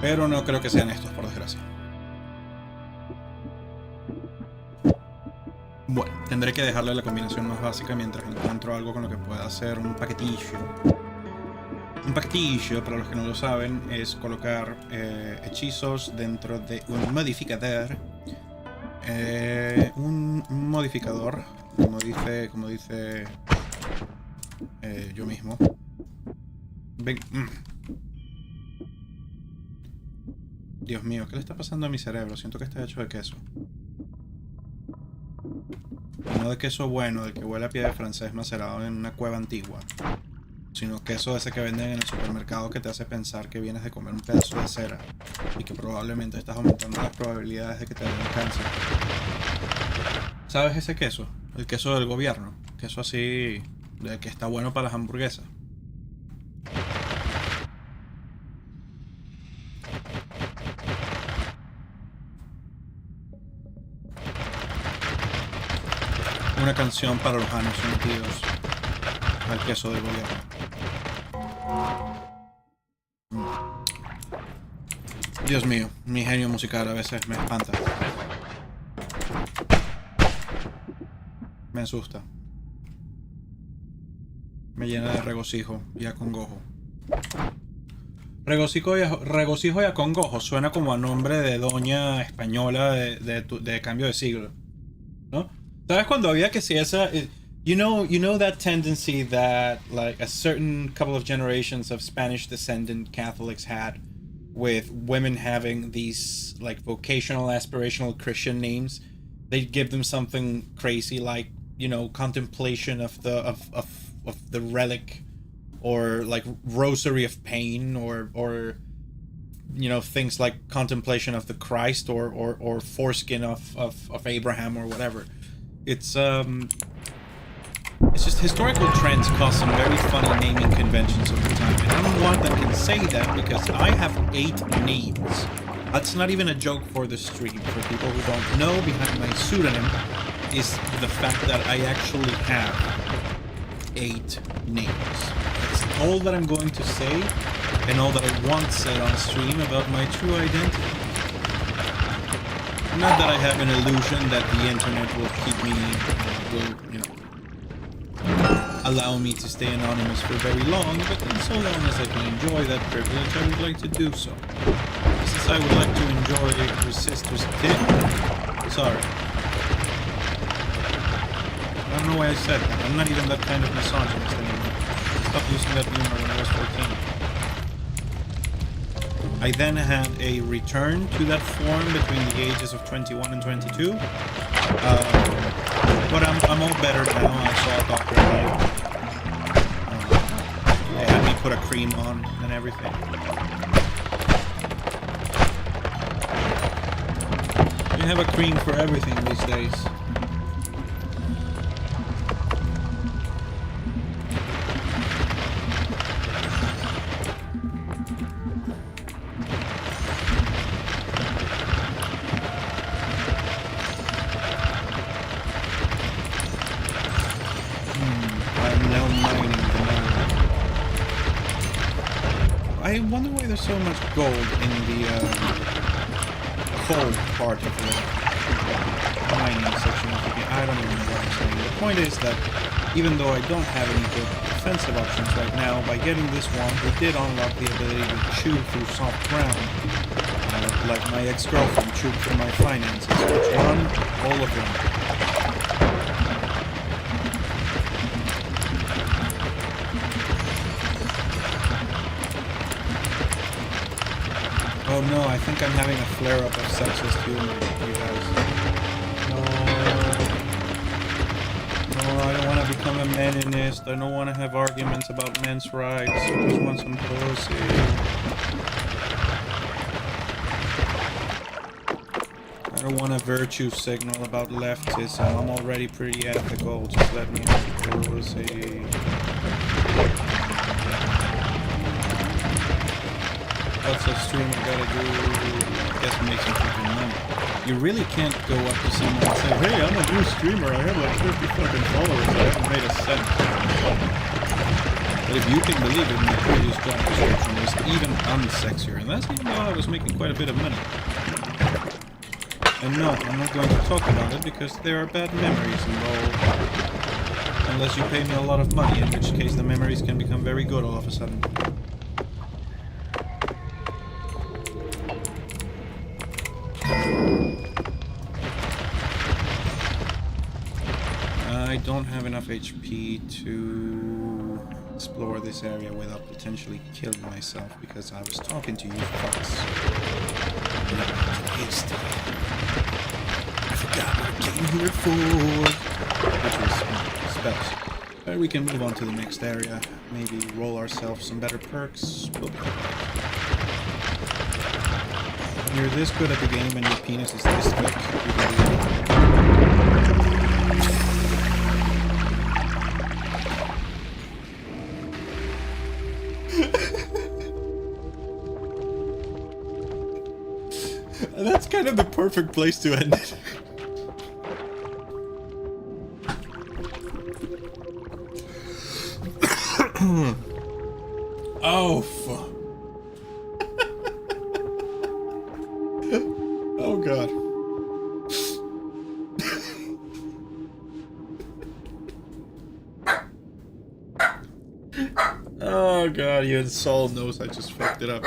Pero no creo que sean estos, por desgracia. Bueno, tendré que dejarle la combinación más básica mientras encuentro algo con lo que pueda hacer un paquetillo. Un paquetillo, para los que no lo saben, es colocar hechizos dentro de un modificador. Un modificador, como dice yo mismo. Ven. Dios mío, ¿qué le está pasando a mi cerebro? Siento que está hecho de queso. No de queso bueno, del que huele a pie de francés macerado en una cueva antigua, sino queso ese que venden en el supermercado que te hace pensar que vienes de comer un pedazo de cera y que probablemente estás aumentando las probabilidades de que te den cáncer. ¿Sabes ese queso? El queso del gobierno. Queso así, del que está bueno para las hamburguesas. Una canción para los años sometidos al queso del gobierno. Dios mío, mi genio musical a veces me espanta. Me asusta. Me llena de regocijo y acongojo. Regocijo y acongojo suena como a nombre de doña española de cambio de siglo, ¿no? ¿Sabes cuando había que si esa... You know that tendency that like a certain couple of generations of Spanish descendant Catholics had with women having these like vocational aspirational Christian names? They'd give them something crazy like, you know, contemplation of the relic, or like rosary of pain, or you know, things like contemplation of the Christ, or foreskin of Abraham, or whatever. It's It's just historical trends cause some very funny naming conventions over time. And anyone that can say that, because I have 8 names. That's not even a joke for the stream. For people who don't know, behind my pseudonym is the fact that I actually have 8 names. That's all that I'm going to say, and all that I once said on stream about my true identity. Not that I have an illusion that the internet will keep me, allow me to stay anonymous for very long, but in so long as I can enjoy that privilege, I would like to do so. Since I would like to enjoy your sister's dick. Sorry. I don't know why I said that. I'm not even that kind of misogynist anymore. Stopped using that humor when I was 14. I then had a return to that form between the ages of 21 and 22. But I'm all better now. I saw a doctor about it. They had me put a cream on and everything. You have a cream for everything these days. I wonder why there's so much gold in the coal part of the mining section of the game. I don't even know what I'm saying. The point is that even though I don't have any good defensive options right now, by getting this one, we did unlock the ability to chew through soft ground. Like my ex-girlfriend chewed through my finances. Which one? All of them. Oh no, I think I'm having a flare-up of sexist humor, you guys. No, I don't want to become a meninist. I don't want to have arguments about men's rights. I just want some pussy. I don't want a virtue signal about leftism. I'm already pretty ethical. Just let me have the pussy. What's a streamer gotta do? I guess make some fucking money. You really can't go up to someone and say, hey, I'm a new streamer, I have like 50 fucking followers, I haven't made a cent. But if you can believe it, my previous job description was even unsexier, and that's even though I was making quite a bit of money. And no, I'm not going to talk about it because there are bad memories involved. Unless you pay me a lot of money, in which case the memories can become very good all of a sudden. I don't have enough HP to explore this area without potentially killing myself because I was talking to you fucks. I forgot what I came here for. Which was spells. But we can move on to the next area. Maybe roll ourselves some better perks. When you're this good at the game and your penis is this thick, you can do anything. That's kind of the perfect place to end it. Oh, fuck. Oh, God. Oh, God, your soul knows I just fucked it up.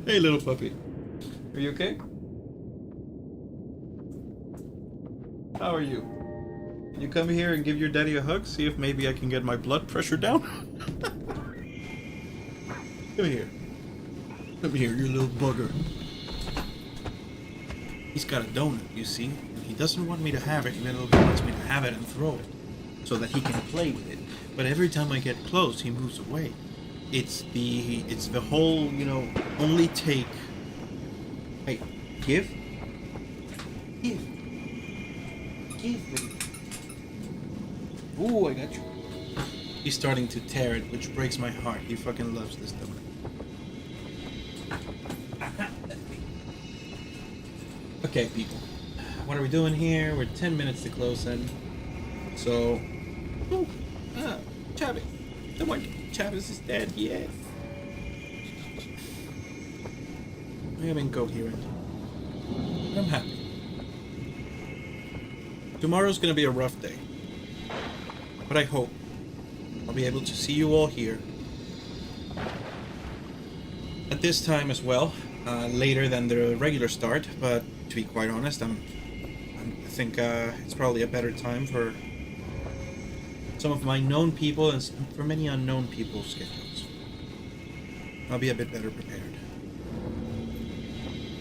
Hey, little puppy. Are you okay? How are you? Can you come here and give your daddy a hug? See if maybe I can get my blood pressure down? Come here. Come here, you little bugger. He's got a donut, you see? And he doesn't want me to have it, even though he wants me to have it and throw it. So that he can play with it. But every time I get close, he moves away. It's the whole, you know, only take. Hey, give. Give me. Ooh, I got you. He's starting to tear it, which breaks my heart. He fucking loves this donut. Okay, people. What are we doing here? We're 10 minutes to close in. So... Ooh, Chavez. Come on, Chavez is dead, yes. I am incoherent. I'm happy. Tomorrow's gonna be a rough day. But I hope I'll be able to see you all here at this time as well, later than the regular start. But to be quite honest, I think it's probably a better time for some of my known people and for many unknown people's schedules. I'll be a bit better prepared.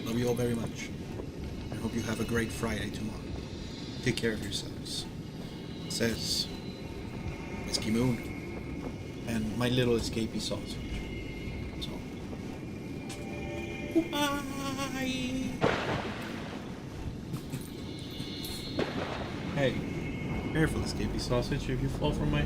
Love you all very much. I hope you have a great Friday tomorrow. Take care of yourselves. Says Whiskey Moon and my little escapee sausage. So, bye. Hey, careful, escapee sausage, if you fall from my